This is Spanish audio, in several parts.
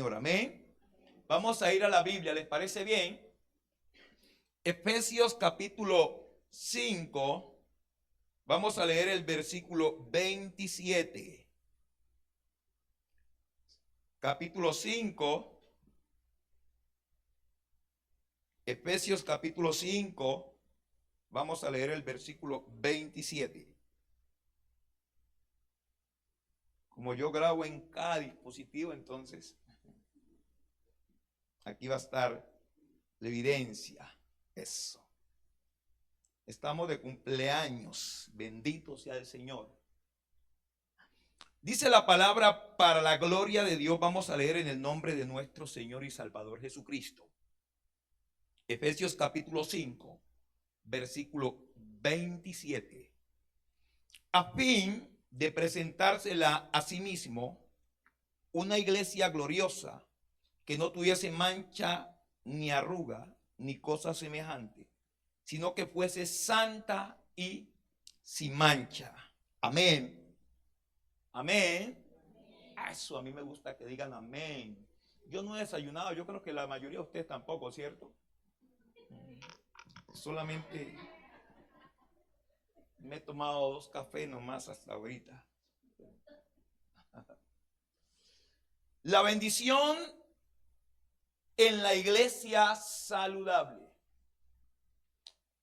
Señor. Amén. Vamos a ir a la Biblia, ¿les parece bien? Efesios capítulo 5. Vamos a leer el versículo 27. Capítulo 5. Efesios capítulo 5. Vamos a leer el versículo 27. Como yo grabo en cada dispositivo, entonces aquí va a estar la evidencia. Eso. Estamos de cumpleaños. Bendito sea el Señor. Dice la palabra: para la gloria de Dios. Vamos a leer en el nombre de nuestro Señor y Salvador Jesucristo. Efesios capítulo 5, versículo 27. A fin de presentársela a sí mismo una iglesia gloriosa, que no tuviese mancha ni arruga ni cosa semejante, sino que fuese santa y sin mancha. Amén. Amén. Eso a mí me gusta que digan amén. Yo no he desayunado, yo creo que la mayoría de ustedes tampoco, ¿cierto? Solamente me he tomado 2 cafés nomás hasta ahorita. La bendición en la iglesia saludable.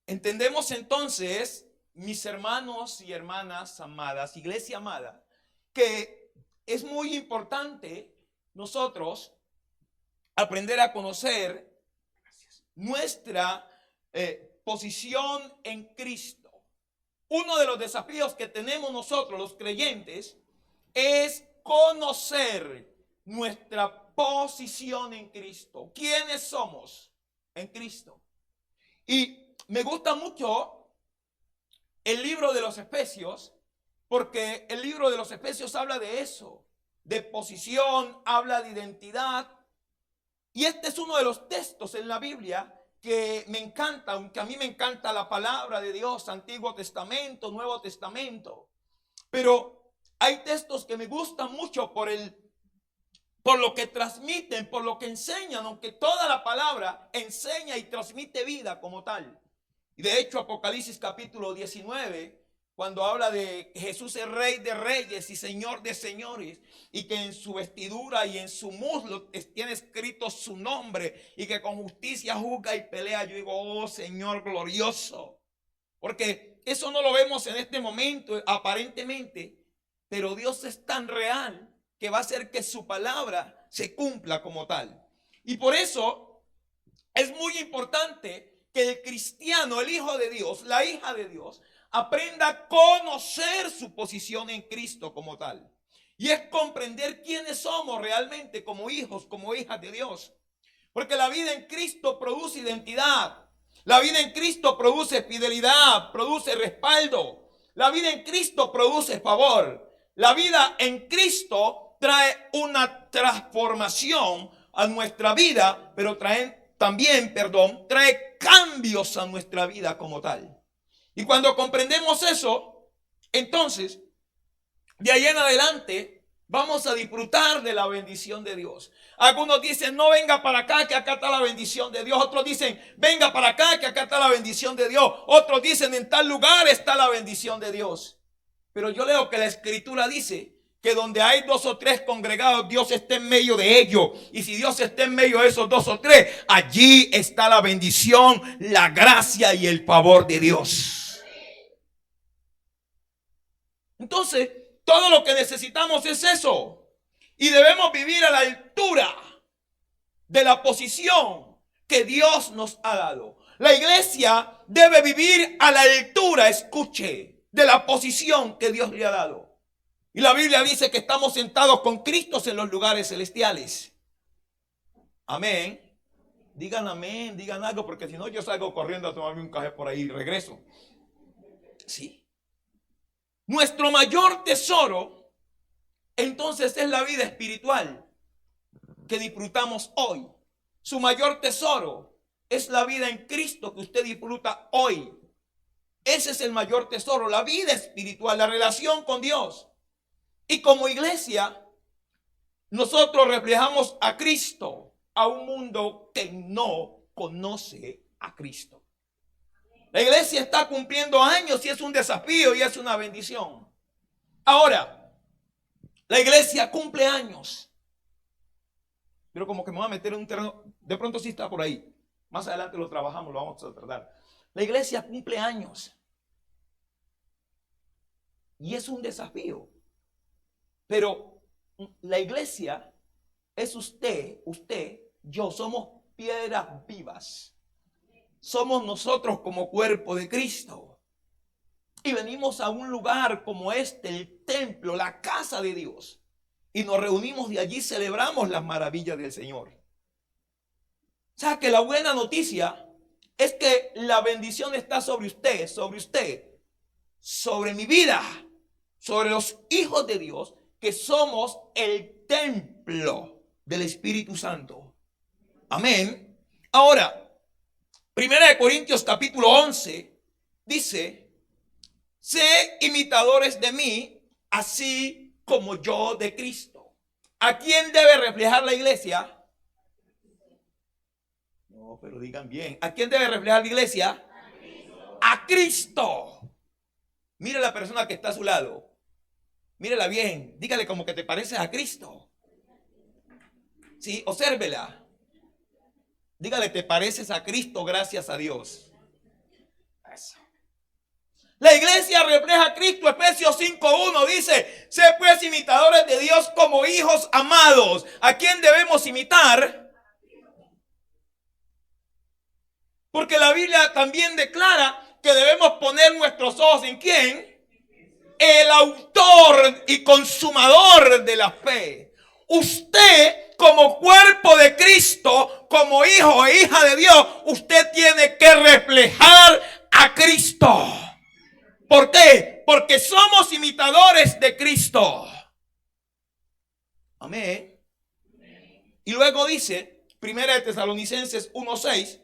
Entendemos entonces, mis hermanos y hermanas amadas, iglesia amada, que es muy importante nosotros aprender a conocer nuestra posición en Cristo. Uno de los desafíos que tenemos nosotros los creyentes es conocer nuestra posición en Cristo. ¿Quiénes somos en Cristo? Y me gusta mucho el libro de los Efesios, porque el libro de los Efesios habla de eso, de posición, habla de identidad. Y este es uno de los textos en la Biblia que me encanta, aunque a mí me encanta la palabra de Dios, Antiguo Testamento, Nuevo Testamento. Pero hay textos que me gustan mucho por lo que transmiten, por lo que enseñan, aunque toda la palabra enseña y transmite vida como tal. Y de hecho, Apocalipsis capítulo 19, cuando habla de Jesús es Rey de Reyes y Señor de Señores, y que en su vestidura y en su muslo tiene escrito su nombre, y que con justicia juzga y pelea, yo digo, oh Señor glorioso, porque eso no lo vemos en este momento aparentemente, pero Dios es tan real que va a hacer que su palabra se cumpla como tal. Y por eso es muy importante que el cristiano, el hijo de Dios, la hija de Dios, aprenda a conocer su posición en Cristo como tal. Y es comprender quiénes somos realmente como hijos, como hijas de Dios. Porque la vida en Cristo produce identidad. La vida en Cristo produce fidelidad, produce respaldo. La vida en Cristo produce favor. La vida en Cristo trae una transformación a nuestra vida, pero trae cambios a nuestra vida como tal. Y cuando comprendemos eso, entonces, de ahí en adelante, vamos a disfrutar de la bendición de Dios. Algunos dicen, no venga para acá, que acá está la bendición de Dios. Otros dicen, venga para acá, que acá está la bendición de Dios. Otros dicen, en tal lugar está la bendición de Dios. Pero yo leo que la Escritura dice que donde hay 2 o 3 congregados, Dios está en medio de ellos. Y si Dios está en medio de esos 2 o 3, allí está la bendición, la gracia y el favor de Dios. Entonces, todo lo que necesitamos es eso. Y debemos vivir a la altura de la posición que Dios nos ha dado. La iglesia debe vivir a la altura, escuche, de la posición que Dios le ha dado. Y la Biblia dice que estamos sentados con Cristo en los lugares celestiales. Amén. Digan amén, digan algo, porque si no yo salgo corriendo a tomarme un café por ahí y regreso. Sí. Nuestro mayor tesoro, entonces, es la vida espiritual que disfrutamos hoy. Su mayor tesoro es la vida en Cristo que usted disfruta hoy. Ese es el mayor tesoro, la vida espiritual, la relación con Dios. Y como iglesia, nosotros reflejamos a Cristo a un mundo que no conoce a Cristo. La iglesia está cumpliendo años y es un desafío y es una bendición. Ahora, la iglesia cumple años. Pero como que me voy a meter en un terreno, de pronto sí está por ahí. Más adelante lo trabajamos, lo vamos a tratar. La iglesia cumple años. Y es un desafío. Pero la iglesia es usted, yo, somos piedras vivas. Somos nosotros como cuerpo de Cristo. Y venimos a un lugar como este, el templo, la casa de Dios. Y nos reunimos de allí, celebramos las maravillas del Señor. O sea que la buena noticia es que la bendición está sobre usted, sobre mi vida, sobre los hijos de Dios, que somos el templo del Espíritu Santo. Amén. Ahora, 1 Corintios capítulo 11 dice: sé imitadores de mí, así como yo de Cristo. ¿A quién debe reflejar la iglesia? No, pero digan bien. ¿A quién debe reflejar la iglesia? A Cristo. Mire la persona que está a su lado. Mírela bien. Dígale como que te pareces a Cristo. Sí, obsérvela. Dígale, te pareces a Cristo, gracias a Dios. Eso. La iglesia refleja a Cristo. Efesios 5:1 dice: sé pues imitadores de Dios como hijos amados. ¿A quién debemos imitar? Porque la Biblia también declara que debemos poner nuestros ojos ¿en quién? El autor y consumador de la fe. Usted, como cuerpo de Cristo, como hijo e hija de Dios, usted tiene que reflejar a Cristo. ¿Por qué? Porque somos imitadores de Cristo. Amén. Y luego dice, 1 Tesalonicenses 1:6,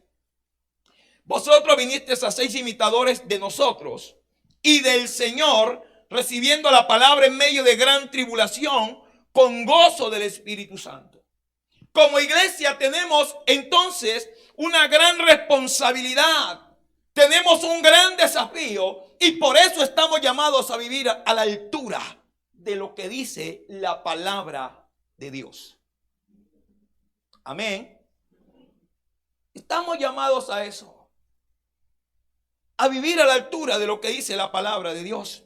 vosotros vinisteis a ser imitadores de nosotros y del Señor, recibiendo la palabra en medio de gran tribulación, con gozo del Espíritu Santo. Como iglesia tenemos entonces una gran responsabilidad. Tenemos un gran desafío y por eso estamos llamados a vivir a la altura de lo que dice la palabra de Dios. Amén. Estamos llamados a eso. A vivir a la altura de lo que dice la palabra de Dios.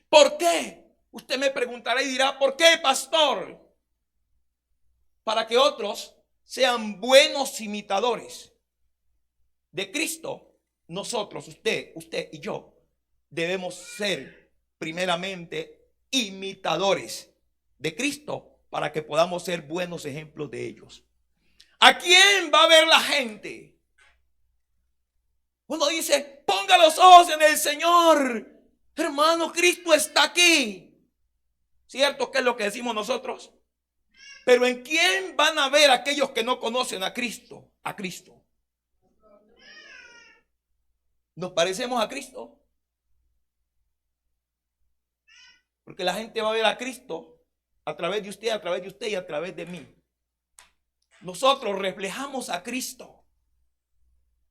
¿Por qué? Usted me preguntará y dirá, ¿por qué, pastor? Para que otros sean buenos imitadores de Cristo. Nosotros, usted y yo, debemos ser primeramente imitadores de Cristo para que podamos ser buenos ejemplos de ellos. ¿A quién va a ver la gente? Uno dice, ponga los ojos en el Señor. Hermano, Cristo está aquí. ¿Cierto? ¿Qué es lo que decimos nosotros? Pero ¿en quién van a ver aquellos que no conocen a Cristo? A Cristo. ¿Nos parecemos a Cristo? Porque la gente va a ver a Cristo a través de usted, a través de usted y a través de mí. Nosotros reflejamos a Cristo.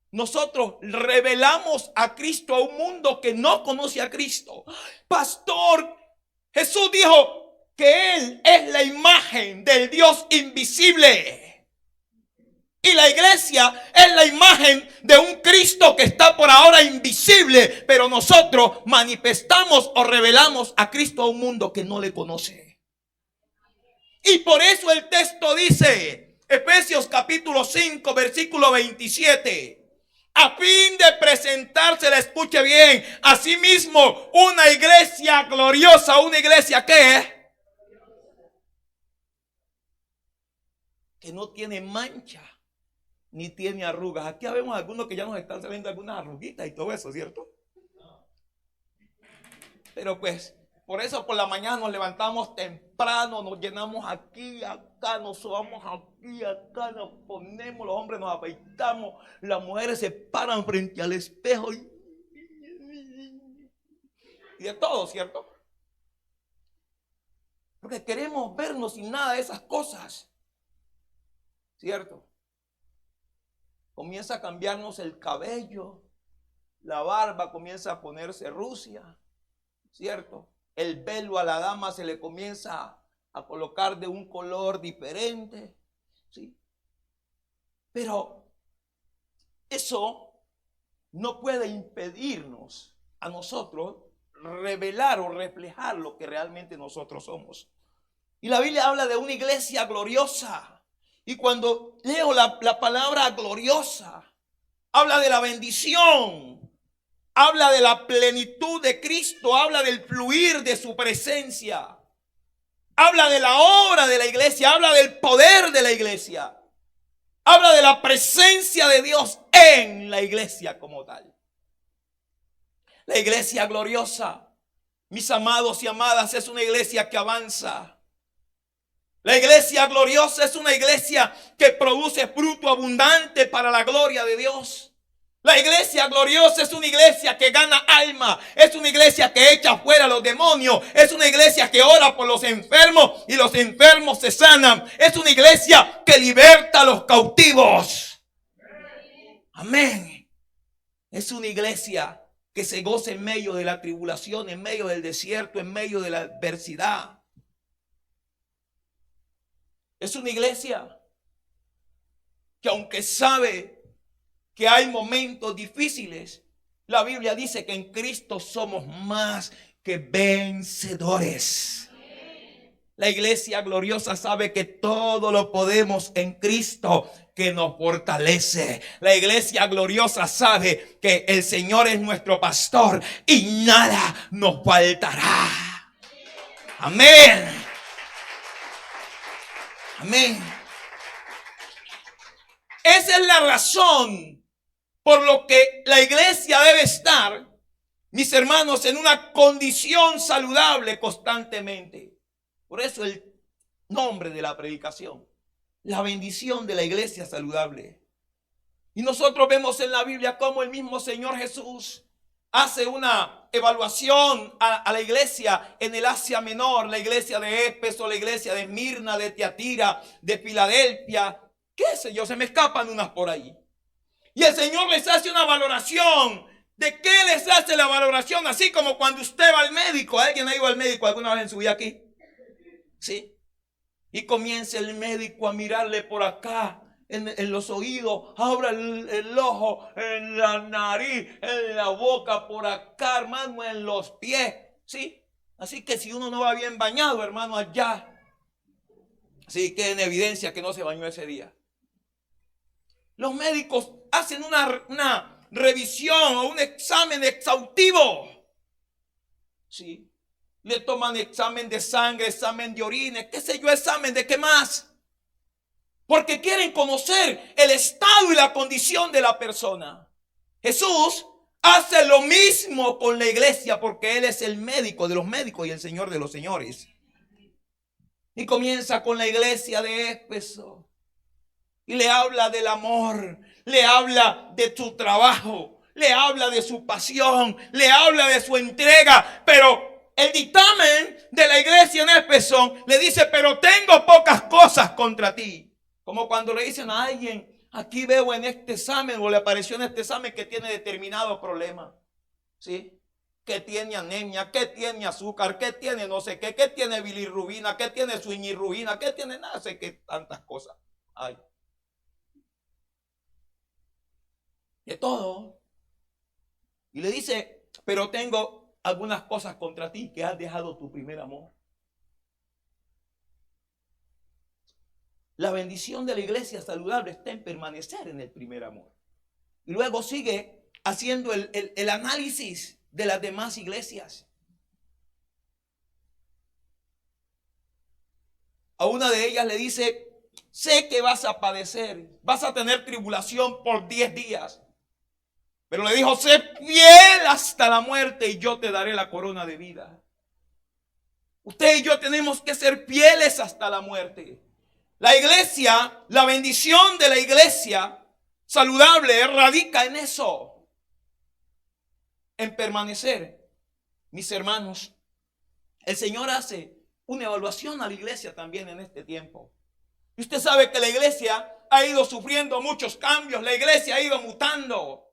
Nosotros revelamos a Cristo a un mundo que no conoce a Cristo. Pastor, Jesús dijo que Él es la imagen del Dios invisible. Y la iglesia es la imagen de un Cristo que está por ahora invisible. Pero nosotros manifestamos o revelamos a Cristo a un mundo que no le conoce. Y por eso el texto dice, Efesios capítulo 5, versículo 27. A fin de presentársela, escuche bien, asimismo una iglesia gloriosa, una iglesia que no tiene mancha ni tiene arrugas. Aquí vemos algunos que ya nos están saliendo algunas arruguitas y todo eso, ¿cierto? Pero pues, por eso por la mañana nos levantamos temprano, nos llenamos aquí, acá, nos sobamos aquí, acá, nos ponemos, los hombres nos afeitamos, las mujeres se paran frente al espejo y de todo, ¿cierto? Porque queremos vernos sin nada de esas cosas. ¿Cierto? Comienza a cambiarnos el cabello. La barba comienza a ponerse rucia. ¿Cierto? El velo a la dama se le comienza a colocar de un color diferente. ¿Sí? Pero eso no puede impedirnos a nosotros revelar o reflejar lo que realmente nosotros somos. Y la Biblia habla de una iglesia gloriosa. Y cuando leo la palabra gloriosa, habla de la bendición, habla de la plenitud de Cristo, habla del fluir de su presencia, habla de la obra de la iglesia, habla del poder de la iglesia, habla de la presencia de Dios en la iglesia como tal. La iglesia gloriosa, mis amados y amadas, es una iglesia que avanza. La iglesia gloriosa es una iglesia que produce fruto abundante para la gloria de Dios. La iglesia gloriosa es una iglesia que gana alma. Es una iglesia que echa fuera a los demonios. Es una iglesia que ora por los enfermos y los enfermos se sanan. Es una iglesia que liberta a los cautivos. Amén. Es una iglesia que se goza en medio de la tribulación, en medio del desierto, en medio de la adversidad. Es una iglesia que aunque sabe que hay momentos difíciles, la Biblia dice que en Cristo somos más que vencedores. La iglesia gloriosa sabe que todo lo podemos en Cristo que nos fortalece. La iglesia gloriosa sabe que el Señor es nuestro pastor y nada nos faltará. Amén. Amén. Esa es la razón por lo que la iglesia debe estar, mis hermanos, en una condición saludable constantemente. Por eso el nombre de la predicación, la bendición de la iglesia saludable. Y nosotros vemos en la Biblia cómo el mismo Señor Jesús hace una evaluación a la iglesia en el Asia Menor, la iglesia de Éfeso, la iglesia de Mirna, de Tiatira, de Filadelfia, qué sé yo, se me escapan unas por ahí. Y el Señor les hace una valoración. ¿De qué les hace la valoración? Así como cuando usted va al médico. ¿Alguien ha ido al médico alguna vez en su vida aquí? Sí. Y comienza el médico a mirarle por acá, en los oídos, abra el ojo, en la nariz, en la boca, por acá, hermano, en los pies. Sí. Así que si uno no va bien bañado, hermano, allá, sí, queda en evidencia que no se bañó ese día. Los médicos hacen una revisión o un examen exhaustivo. Sí. Le toman examen de sangre, examen de orina, qué sé yo, examen de qué más. Porque quieren conocer el estado y la condición de la persona. Jesús hace lo mismo con la iglesia porque Él es el médico de los médicos y el Señor de los señores. Y comienza con la iglesia de Éfeso. Y le habla del amor, le habla de su trabajo, le habla de su pasión, le habla de su entrega. Pero el dictamen de la iglesia en Éfeso le dice, pero tengo pocas cosas contra ti. Como cuando le dicen a alguien, aquí veo en este examen o le apareció en este examen que tiene determinado problema. ¿Sí? Que tiene anemia, que tiene azúcar, que tiene no sé qué, que tiene bilirrubina, que tiene suiñirrubina, que tiene nada, sé que tantas cosas hay. De todo. Y le dice, pero tengo algunas cosas contra ti, que has dejado tu primer amor. La bendición de la iglesia saludable está en permanecer en el primer amor. Y luego sigue haciendo el análisis de las demás iglesias. A una de ellas le dice, sé que vas a padecer, vas a tener tribulación por 10 días. Pero le dijo, sé fiel hasta la muerte y yo te daré la corona de vida. Usted y yo tenemos que ser fieles hasta la muerte. La iglesia, la bendición de la iglesia saludable radica en eso. En permanecer. Mis hermanos, el Señor hace una evaluación a la iglesia también en este tiempo. Y usted sabe que la iglesia ha ido sufriendo muchos cambios, la iglesia ha ido mutando.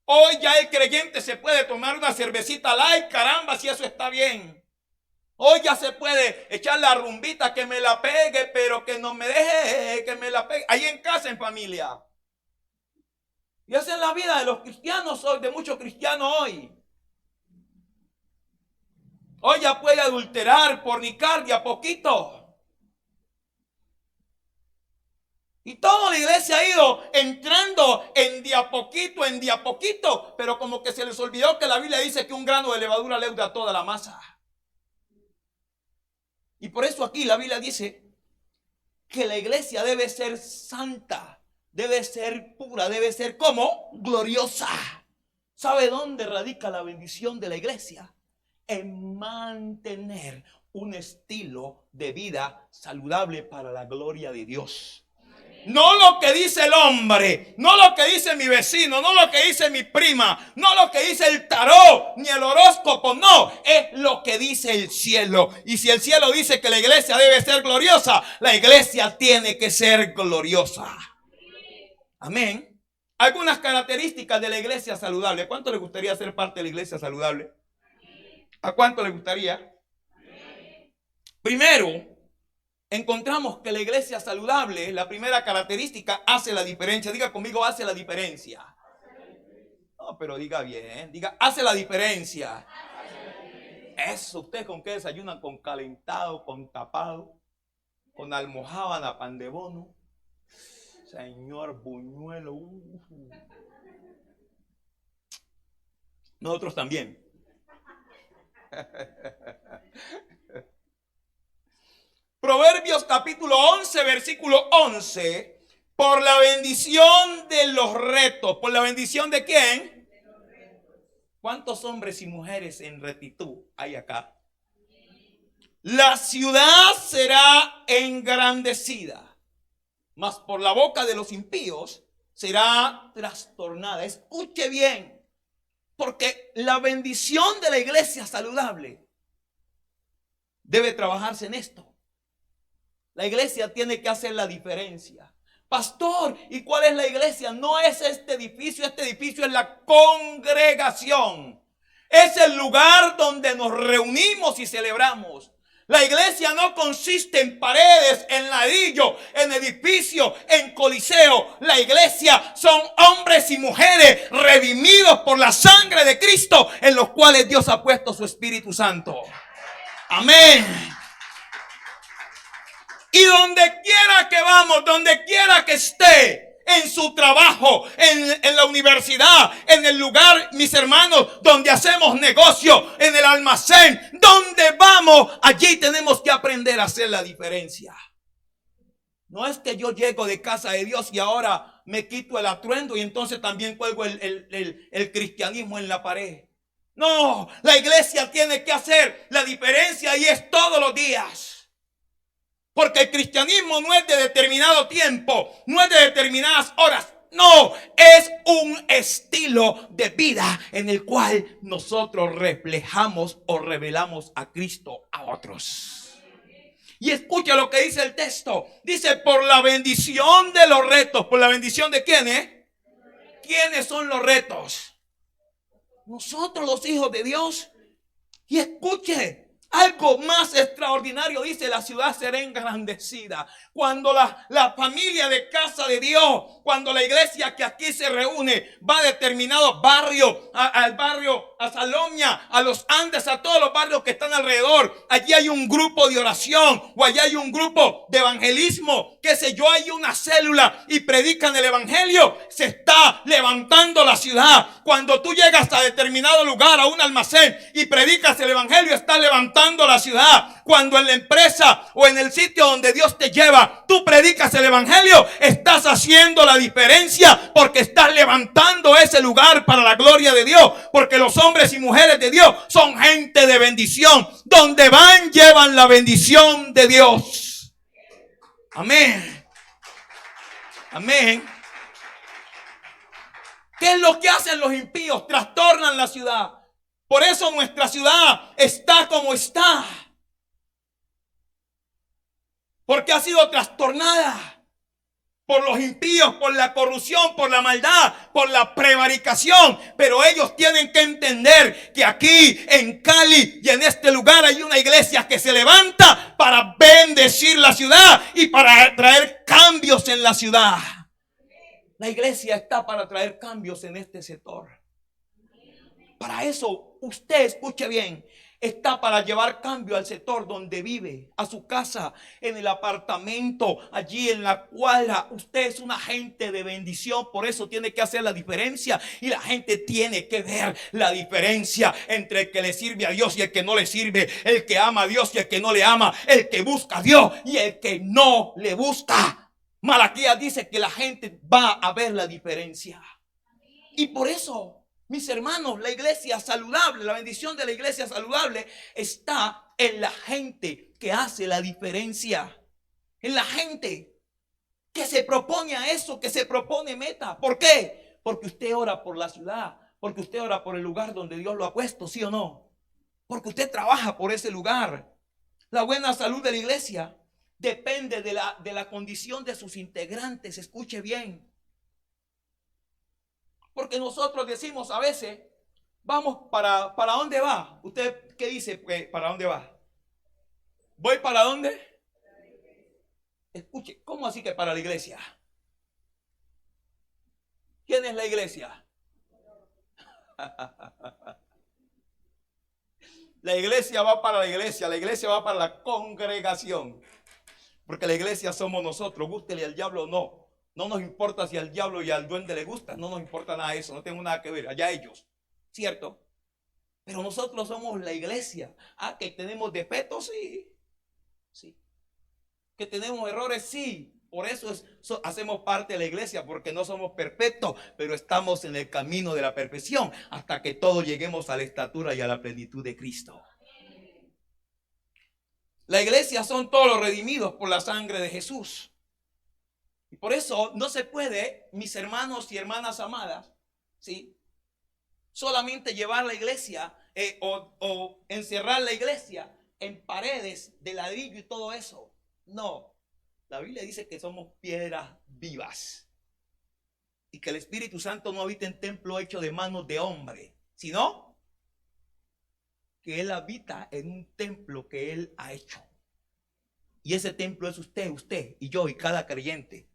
Hoy ya el creyente se puede tomar una cervecita light, caramba, si eso está bien. Hoy ya se puede echar la rumbita, que me la pegue, pero que no me deje que me la pegue. Ahí en casa, en familia. Y esa es la vida de los cristianos hoy, de muchos cristianos hoy. Hoy ya puede adulterar, fornicar de a poquito. Y toda la iglesia ha ido entrando en de a poquito, pero como que se les olvidó que la Biblia dice que un grano de levadura leuda toda la masa. Y por eso aquí la Biblia dice que la iglesia debe ser santa, debe ser pura, debe ser como gloriosa. ¿Sabe dónde radica la bendición de la iglesia? En mantener un estilo de vida saludable para la gloria de Dios. No lo que dice el hombre, no lo que dice mi vecino, no lo que dice mi prima, no lo que dice el tarot, ni el horóscopo, no, es lo que dice el cielo. Y si el cielo dice que la iglesia debe ser gloriosa, la iglesia tiene que ser gloriosa. Amén. Algunas características de la iglesia saludable. ¿Cuánto le gustaría ser parte de la iglesia saludable? ¿A cuánto le gustaría? Primero, encontramos que la iglesia saludable, la primera característica, hace la diferencia. Diga conmigo, hace la diferencia. No, pero diga bien, diga, hace la diferencia. Eso, ¿ustedes con qué desayunan? Con calentado, con tapado, con almojábana, pan de bono. Señor buñuelo. Nosotros también. Proverbios capítulo 11, versículo 11. Por la bendición de los retos. ¿Por la bendición de quién? ¿Cuántos hombres y mujeres en rectitud hay acá? La ciudad será engrandecida, mas por la boca de los impíos será trastornada. Escuche bien, porque la bendición de la iglesia saludable debe trabajarse en esto. La iglesia tiene que hacer la diferencia. Pastor, ¿y cuál es la iglesia? No es este edificio es la congregación. Es el lugar donde nos reunimos y celebramos. La iglesia no consiste en paredes, en ladrillo, en edificio, en coliseo. La iglesia son hombres y mujeres redimidos por la sangre de Cristo, en los cuales Dios ha puesto su Espíritu Santo. Amén. Y donde quiera que vamos, donde quiera que esté, en su trabajo, en la universidad, en el lugar, mis hermanos, donde hacemos negocio, en el almacén, donde vamos, allí tenemos que aprender a hacer la diferencia. No es que yo llego de casa de Dios y ahora me quito el atuendo y entonces también cuelgo el cristianismo en la pared. No, la iglesia tiene que hacer la diferencia y es todos los días. Porque el cristianismo no es de determinado tiempo, no es de determinadas horas. No, es un estilo de vida en el cual nosotros reflejamos o revelamos a Cristo a otros. Y escucha lo que dice el texto. Dice, por la bendición de los retos. ¿Por la bendición de quiénes? ¿Quiénes son los retos? Nosotros, los hijos de Dios. Y escuche, algo más extraordinario dice, la ciudad será engrandecida. Cuando la familia de casa de Dios, cuando la iglesia que aquí se reúne va a determinados barrios, al barrio, a Salomia, a los Andes, a todos los barrios que están alrededor, allí hay un grupo de oración o allí hay un grupo de evangelismo, qué sé yo, hay una célula y predican el evangelio, se está levantando la ciudad. Cuando tú llegas a determinado lugar, a un almacén y predicas el evangelio, estás levantando la ciudad. Cuando en la empresa o en el sitio donde Dios te lleva, tú predicas el evangelio, estás haciendo la diferencia porque estás levantando ese lugar para la gloria de Dios. Porque los hombres y mujeres de Dios son gente de bendición. Donde van, llevan la bendición de Dios. Amén. Amén. ¿Qué es lo que hacen los impíos? Trastornan la ciudad. Por eso nuestra ciudad está como está. porque ha sido trastornada por los impíos, por la corrupción, por la maldad, por la prevaricación. Pero ellos tienen que entender que aquí en Cali y en este lugar hay una iglesia que se levanta para bendecir la ciudad y para traer cambios en la ciudad. La iglesia está para traer cambios en este sector. Para eso, usted escuche bien, está para llevar cambio al sector donde vive, a su casa, en el apartamento, allí en la cuadra. Usted es un agente de bendición, por eso tiene que hacer la diferencia. Y la gente tiene que ver la diferencia entre el que le sirve a Dios y el que no le sirve, el que ama a Dios y el que no le ama, el que busca a Dios y el que no le busca. Malaquías dice que la gente va a ver la diferencia. Y por eso, mis hermanos, la iglesia saludable, la bendición de la iglesia saludable está en la gente que hace la diferencia. En la gente que se propone a eso, que se propone meta. ¿Por qué? Porque usted ora por la ciudad, porque usted ora por el lugar donde Dios lo ha puesto, ¿sí o no? Porque usted trabaja por ese lugar. La buena salud de la iglesia depende de la condición de sus integrantes. Escuche bien. Porque nosotros decimos a veces, vamos ¿para dónde va? ¿Usted qué dice? ¿Para dónde va? ¿Voy para dónde? Escuche, ¿cómo así que para la iglesia? ¿Quién es la iglesia? La iglesia va para la iglesia va para la congregación. Porque la iglesia somos nosotros, gústele al diablo o no. No nos importa si al diablo y al duende le gusta, no nos importa nada de eso, no tengo nada que ver, allá ellos, ¿cierto? Pero nosotros somos la iglesia. Ah, que tenemos defectos, sí. Sí. Que tenemos errores, sí. Por eso hacemos parte de la iglesia, porque no somos perfectos, pero estamos en el camino de la perfección hasta que todos lleguemos a la estatura y a la plenitud de Cristo. La iglesia son todos los redimidos por la sangre de Jesús. Y por eso no se puede, mis hermanos y hermanas amadas, ¿sí?, solamente llevar la iglesia o encerrar la iglesia en paredes de ladrillo y todo eso. No, la Biblia dice que somos piedras vivas y que el Espíritu Santo no habita en templo hecho de manos de hombre, sino que Él habita en un templo que Él ha hecho. Y ese templo es usted y yo y cada creyente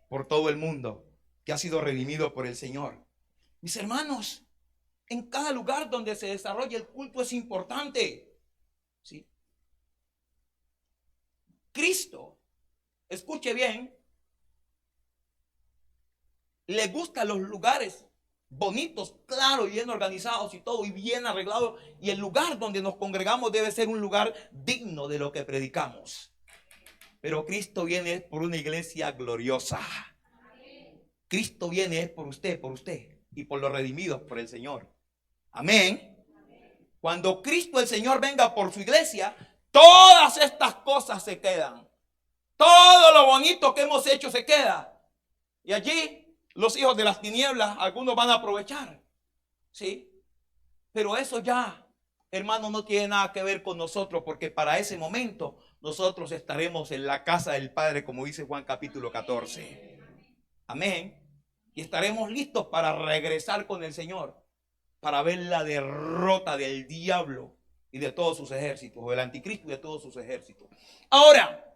por todo el mundo que ha sido redimido por el Señor. Mis hermanos, en cada lugar donde se desarrolla el culto es importante, ¿sí? Cristo, escuche bien, le gustan los lugares bonitos, claros, bien organizados y todo, y bien arreglados. Y el lugar donde nos congregamos debe ser un lugar digno de lo que predicamos. Pero Cristo viene por una iglesia gloriosa. Cristo viene por usted y por los redimidos por el Señor. Amén. Cuando Cristo el Señor venga por su iglesia, todas estas cosas se quedan. Todo lo bonito que hemos hecho se queda. Y allí los hijos de las tinieblas, algunos van a aprovechar, ¿sí? Pero eso ya, hermano, no tiene nada que ver con nosotros, porque para ese momento nosotros estaremos en la casa del Padre, como dice Juan capítulo 14. Amén. Y estaremos listos para regresar con el Señor, para ver la derrota del diablo y de todos sus ejércitos, o del anticristo y de todos sus ejércitos. Ahora,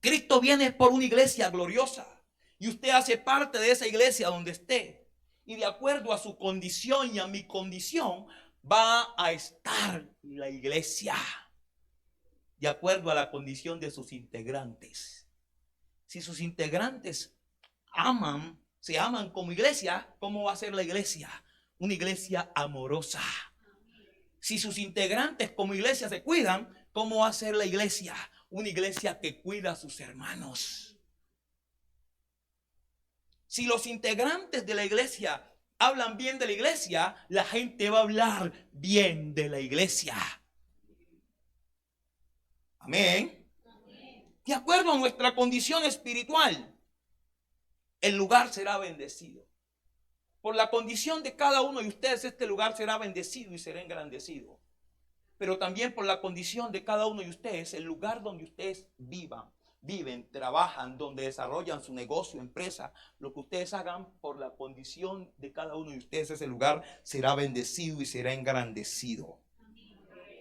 Cristo viene por una iglesia gloriosa y usted hace parte de esa iglesia donde esté. Y de acuerdo a su condición y a mi condición, va a estar la iglesia de acuerdo a la condición de sus integrantes. Si sus integrantes se aman como iglesia, ¿cómo va a ser la iglesia? Una iglesia amorosa. Si sus integrantes como iglesia se cuidan, ¿cómo va a ser la iglesia? Una iglesia que cuida a sus hermanos. Si los integrantes de la iglesia hablan bien de la iglesia, la gente va a hablar bien de la iglesia. Amén. De acuerdo a nuestra condición espiritual, el lugar será bendecido. Por la condición de cada uno de ustedes, este lugar será bendecido y será engrandecido. Pero también por la condición de cada uno de ustedes, el lugar donde ustedes vivan viven, trabajan, donde desarrollan su negocio, empresa, lo que ustedes hagan por la condición de cada uno de ustedes, ese lugar será bendecido y será engrandecido.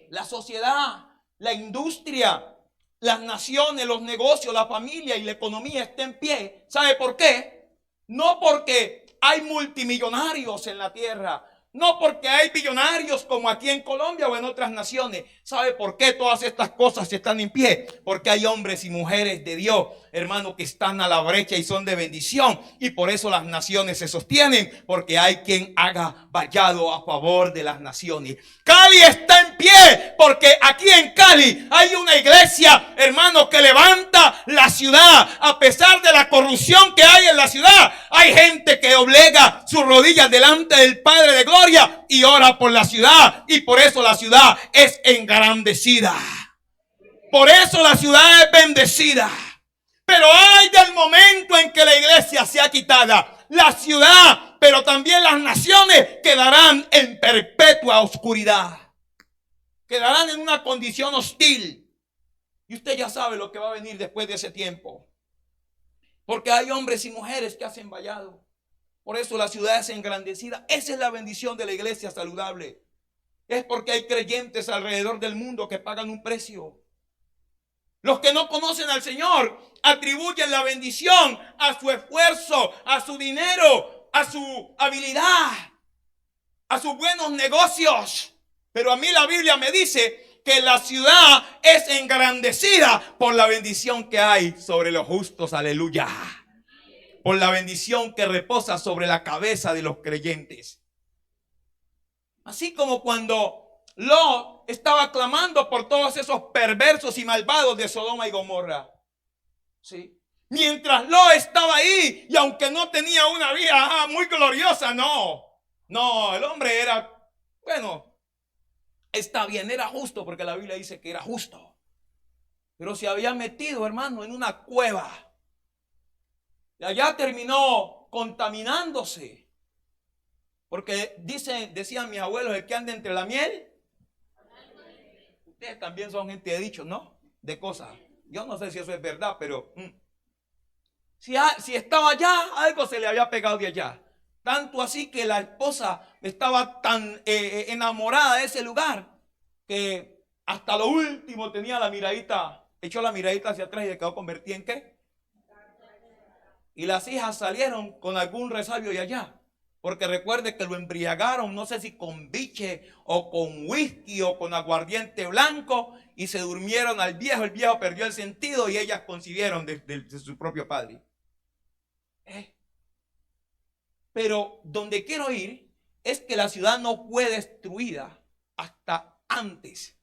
La sociedad, la industria, las naciones, los negocios, la familia y la economía está en pie. ¿Sabe por qué? No porque hay multimillonarios en la tierra, no porque hay billonarios como aquí en Colombia o en otras naciones. ¿Sabe por qué todas estas cosas están en pie? Porque hay hombres y mujeres de Dios, hermano, que están a la brecha y son de bendición. Y por eso las naciones se sostienen, porque hay quien haga vallado a favor de las naciones. Cali está en pie porque aquí en Cali hay una iglesia, hermano, que levanta la ciudad. A pesar de la corrupción que hay en la ciudad, hay gente que doblega sus rodillas delante del Padre de Gloria y ora por la ciudad. Y por eso la ciudad es engrandecida. Por eso la ciudad es bendecida. Pero hay del momento en que la iglesia sea quitada, la ciudad, pero también las naciones quedarán en perpetua oscuridad. Quedarán en una condición hostil. Y usted ya sabe lo que va a venir después de ese tiempo. Porque hay hombres y mujeres que hacen vallado. Por eso la ciudad es engrandecida. Esa es la bendición de la iglesia saludable. Es porque hay creyentes alrededor del mundo que pagan un precio. Los que no conocen al Señor atribuyen la bendición a su esfuerzo, a su dinero, a su habilidad, a sus buenos negocios. Pero a mí la Biblia me dice que la ciudad es engrandecida por la bendición que hay sobre los justos. Aleluya. Por la bendición que reposa sobre la cabeza de los creyentes. Así como cuando Lot estaba clamando por todos esos perversos y malvados de Sodoma y Gomorra. ¿Sí? Mientras Lot estaba ahí, y aunque no tenía una vida muy gloriosa, no, el hombre era, bueno, está bien, era justo, porque la Biblia dice que era justo. Pero se había metido, hermano, en una cueva. Y allá terminó contaminándose. Porque decían mis abuelos, el que anda entre la miel. Ustedes también son gente de dichos, ¿no? De cosas. Yo no sé si eso es verdad, pero si estaba allá, algo se le había pegado de allá. Tanto así que la esposa estaba tan enamorada de ese lugar que hasta lo último tenía la miradita, echó la miradita hacia atrás y se quedó convertida en ¿qué? Y las hijas salieron con algún resabio de allá. Porque recuerde que lo embriagaron, no sé si con biche o con whisky o con aguardiente blanco, y se durmieron al viejo. El viejo perdió el sentido y ellas concibieron de su propio padre. Pero donde quiero ir es que la ciudad no fue destruida hasta antes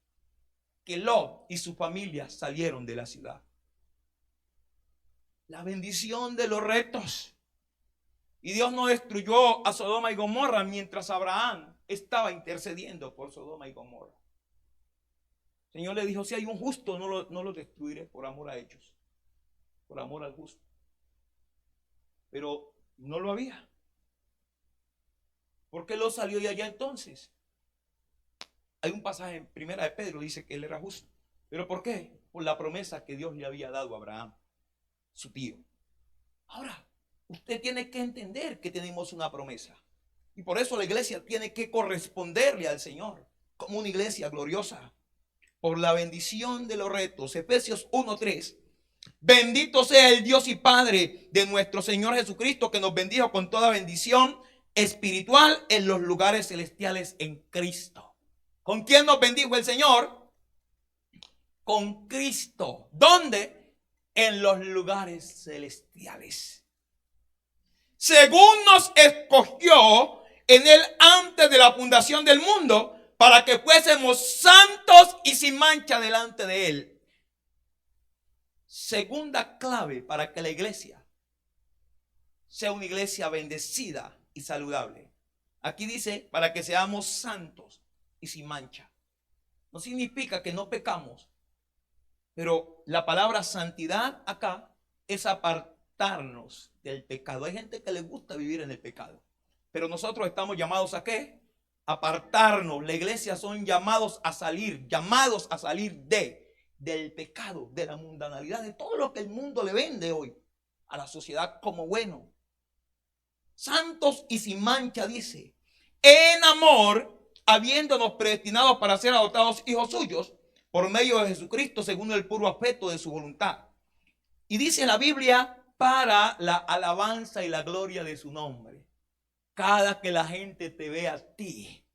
que Lot y su familia salieron de la ciudad. La bendición de los retos. Y Dios no destruyó a Sodoma y Gomorra mientras Abraham estaba intercediendo por Sodoma y Gomorra. El Señor le dijo, si hay un justo, no lo destruiré por amor a ellos. Por amor al justo. Pero no lo había. ¿Por qué Lot salió de allá entonces? Hay un pasaje en Primera de Pedro, dice que él era justo. ¿Pero por qué? Por la promesa que Dios le había dado a Abraham, su tío. Ahora, usted tiene que entender que tenemos una promesa. Y por eso la iglesia tiene que corresponderle al Señor como una iglesia gloriosa. Por la bendición de los retos. Efesios 1:3. Bendito sea el Dios y Padre de nuestro Señor Jesucristo, que nos bendijo con toda bendición espiritual en los lugares celestiales en Cristo. ¿Con quién nos bendijo el Señor? Con Cristo. ¿Dónde? En los lugares celestiales. Según nos escogió en él antes de la fundación del mundo, para que fuésemos santos y sin mancha delante de él. Segunda clave para que la iglesia sea una iglesia bendecida y saludable. Aquí dice, para que seamos santos y sin mancha. No significa que no pecamos, pero la palabra santidad acá es apartarnos del pecado. Hay gente que le gusta vivir en el pecado, pero nosotros estamos llamados ¿a qué? Apartarnos. La iglesia son llamados a salir de del pecado, de la mundanalidad, de todo lo que el mundo le vende hoy a la sociedad como bueno. Santos y sin mancha, dice, en amor, habiéndonos predestinados para ser adoptados hijos suyos por medio de Jesucristo, según el puro afecto de su voluntad. Y dice la Biblia, para la alabanza y la gloria de su nombre. Cada que la gente te ve a ti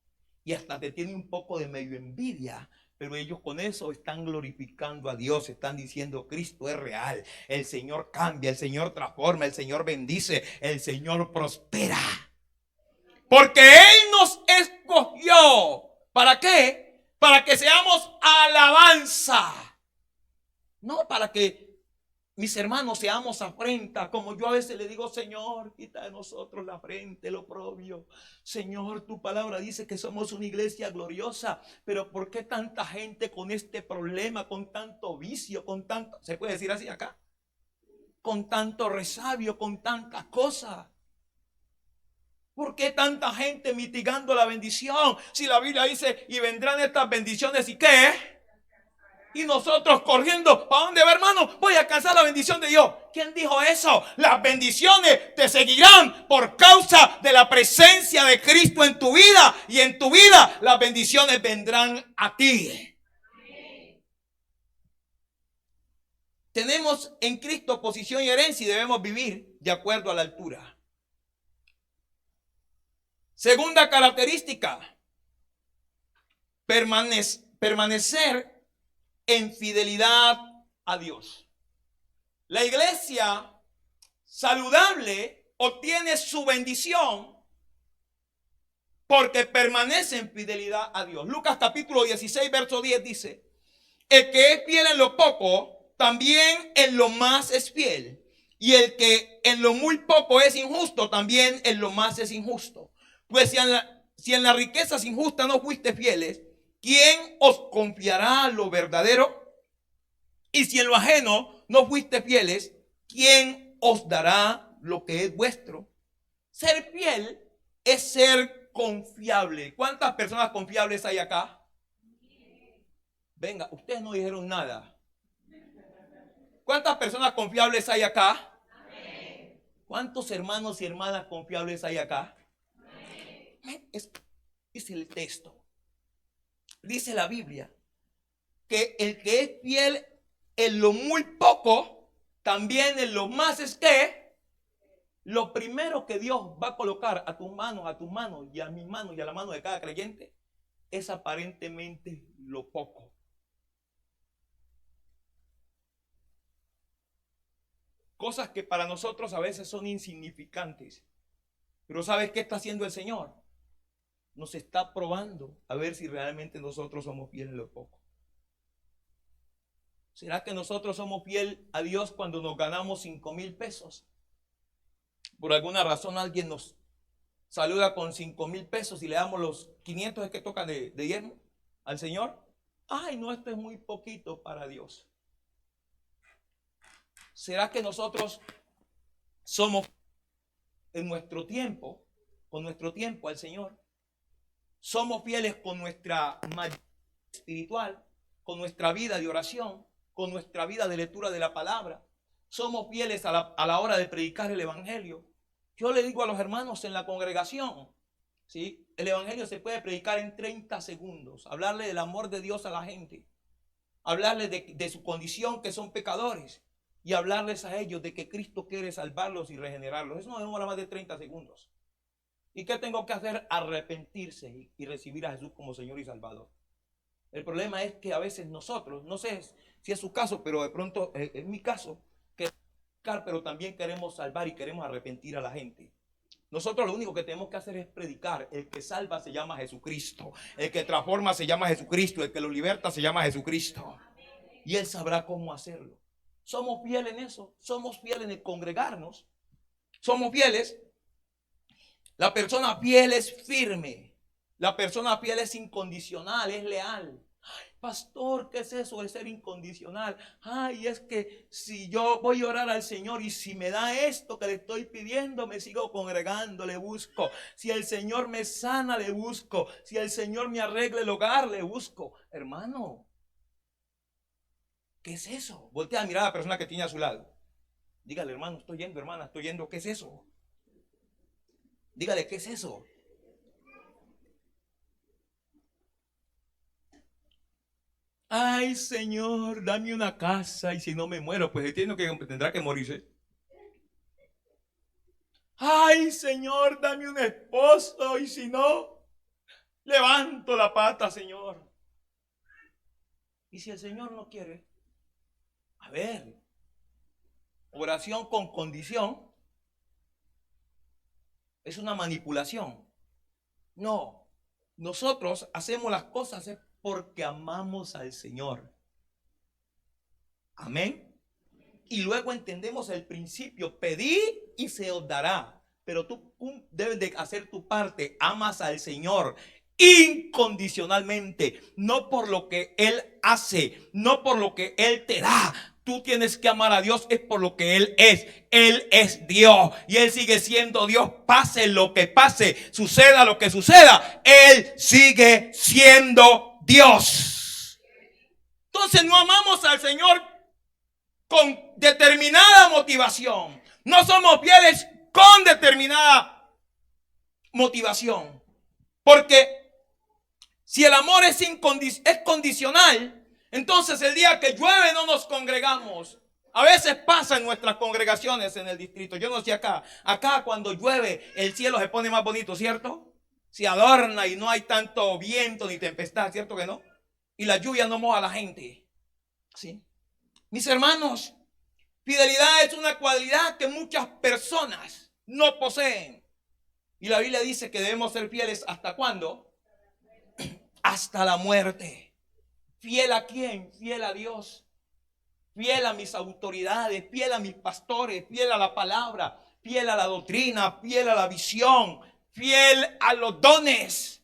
y hasta te tiene un poco de medio envidia, pero ellos con eso están glorificando a Dios, están diciendo Cristo es real, el Señor cambia, el Señor transforma, el Señor bendice, el Señor prospera. Porque Él nos escogió. ¿Para qué? Para que seamos alabanza. No para que mis hermanos seamos afrenta, como yo a veces le digo, Señor, quita de nosotros la frente, el oprobio. Señor, tu palabra dice que somos una iglesia gloriosa, pero ¿por qué tanta gente con este problema, con tanto vicio, con tanto, se puede decir así acá? Con tanto resabio, con tantas cosas. ¿Por qué tanta gente mitigando la bendición? Si la Biblia dice, y vendrán estas bendiciones, ¿y qué? Y nosotros corriendo, ¿para dónde va, hermano? Voy a alcanzar la bendición de Dios. ¿Quién dijo eso? Las bendiciones te seguirán por causa de la presencia de Cristo en tu vida. Y en tu vida las bendiciones vendrán a ti. Tenemos en Cristo posición y herencia y debemos vivir de acuerdo a la altura. Segunda característica, permanecer en fidelidad a Dios. La iglesia saludable obtiene su bendición porque permanece en fidelidad a Dios. Lucas capítulo 16, verso 10 dice, el que es fiel en lo poco, también en lo más es fiel. Y el que en lo muy poco es injusto, también en lo más es injusto. Pues si en las riquezas injustas no fuiste fieles, ¿quién os confiará lo verdadero? Y si en lo ajeno no fuiste fieles, ¿quién os dará lo que es vuestro? Ser fiel es ser confiable. ¿Cuántas personas confiables hay acá? Venga, ustedes no dijeron nada. ¿Cuántas personas confiables hay acá? ¿Cuántos hermanos y hermanas confiables hay acá? Es el texto. Dice la Biblia que el que es fiel en lo muy poco, también en lo más es que lo primero que Dios va a colocar a tus manos y a mis manos y a la mano de cada creyente es aparentemente lo poco. Cosas que para nosotros a veces son insignificantes. Pero ¿sabes qué está haciendo el Señor? Nos está probando a ver si realmente nosotros somos fieles en lo poco. ¿Será que nosotros somos fieles a Dios cuando nos ganamos 5,000 pesos? Por alguna razón alguien nos saluda con 5,000 pesos y le damos los 500 que toca de diezmo al Señor. Ay, no, esto es muy poquito para Dios. ¿Será que nosotros somos en nuestro tiempo, con nuestro tiempo al Señor? Somos fieles con nuestra mayoría espiritual, con nuestra vida de oración, con nuestra vida de lectura de la palabra. Somos fieles a la hora de predicar el evangelio. Yo le digo a los hermanos en la congregación, ¿sí? El evangelio se puede predicar en 30 segundos. Hablarle del amor de Dios a la gente. Hablarles de su condición, que son pecadores. Y hablarles a ellos de que Cristo quiere salvarlos y regenerarlos. Eso no demora más de 30 segundos. ¿Y qué tengo que hacer? Arrepentirse y recibir a Jesús como Señor y Salvador. El problema es que a veces nosotros, no sé si es su caso, pero de pronto es mi caso, pero también queremos salvar y queremos arrepentir a la gente. Nosotros lo único que tenemos que hacer es predicar. El que salva se llama Jesucristo. El que transforma se llama Jesucristo. El que lo liberta se llama Jesucristo. Y Él sabrá cómo hacerlo. Somos fieles en eso. Somos fieles en el congregarnos. Somos fieles. La persona fiel es firme. La persona fiel es incondicional, es leal. Ay, pastor, ¿qué es eso de ser incondicional? Ay, es que si yo voy a orar al Señor y si me da esto que le estoy pidiendo, me sigo congregando, le busco. Si el Señor me sana, le busco. Si el Señor me arregla el hogar, le busco. Hermano, ¿Qué es eso? Voltea a mirar a la persona que tiene a su lado. Dígale, hermano, estoy yendo, hermana, estoy yendo. ¿Qué es eso? Dígale, ¿qué es eso? Ay, Señor, dame una casa y si no me muero, pues tendrá que morirse. Ay, Señor, dame un esposo y si no, levanto la pata, Señor. Y si el Señor no quiere, a ver, oración con condición es una manipulación. No, nosotros hacemos las cosas porque amamos al Señor. Amén. Y luego entendemos el principio: pedid y se os dará. Pero tú debes de hacer tu parte. Amas al Señor incondicionalmente, no por lo que Él hace, no por lo que Él te da. Tú tienes que amar a Dios es por lo que Él es. Él es Dios y Él sigue siendo Dios. Pase lo que pase, suceda lo que suceda, Él sigue siendo Dios. Entonces no amamos al Señor con determinada motivación. No somos fieles con determinada motivación. Porque si el amor es condicional, entonces el día que llueve no nos congregamos. A veces pasa en nuestras congregaciones en el distrito. Yo no sé acá. Acá cuando llueve el cielo se pone más bonito, ¿cierto? Se adorna y no hay tanto viento ni tempestad, ¿cierto que no? Y la lluvia no moja a la gente. ¿Sí? Mis hermanos, fidelidad es una cualidad que muchas personas no poseen. Y la Biblia dice que debemos ser fieles ¿hasta cuándo? Hasta la muerte. ¿Fiel a quién? Fiel a Dios. Fiel a mis autoridades, fiel a mis pastores, fiel a la palabra, fiel a la doctrina, fiel a la visión, fiel a los dones.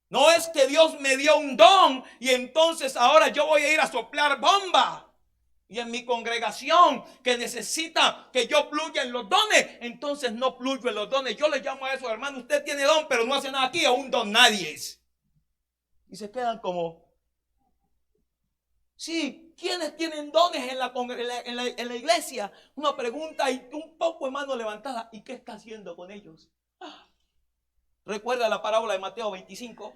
No es que Dios me dio un don y entonces ahora yo voy a ir a soplar bomba. Y en mi congregación que necesita que yo fluya en los dones, entonces no fluyo en los dones. Yo le llamo a eso, hermano, usted tiene don, pero no hace nada aquí, a un don nadie es. Y se quedan como, sí, ¿quiénes tienen dones en la iglesia? Una pregunta y un poco de mano levantada. ¿Y qué está haciendo con ellos? ¿Recuerda la parábola de Mateo 25?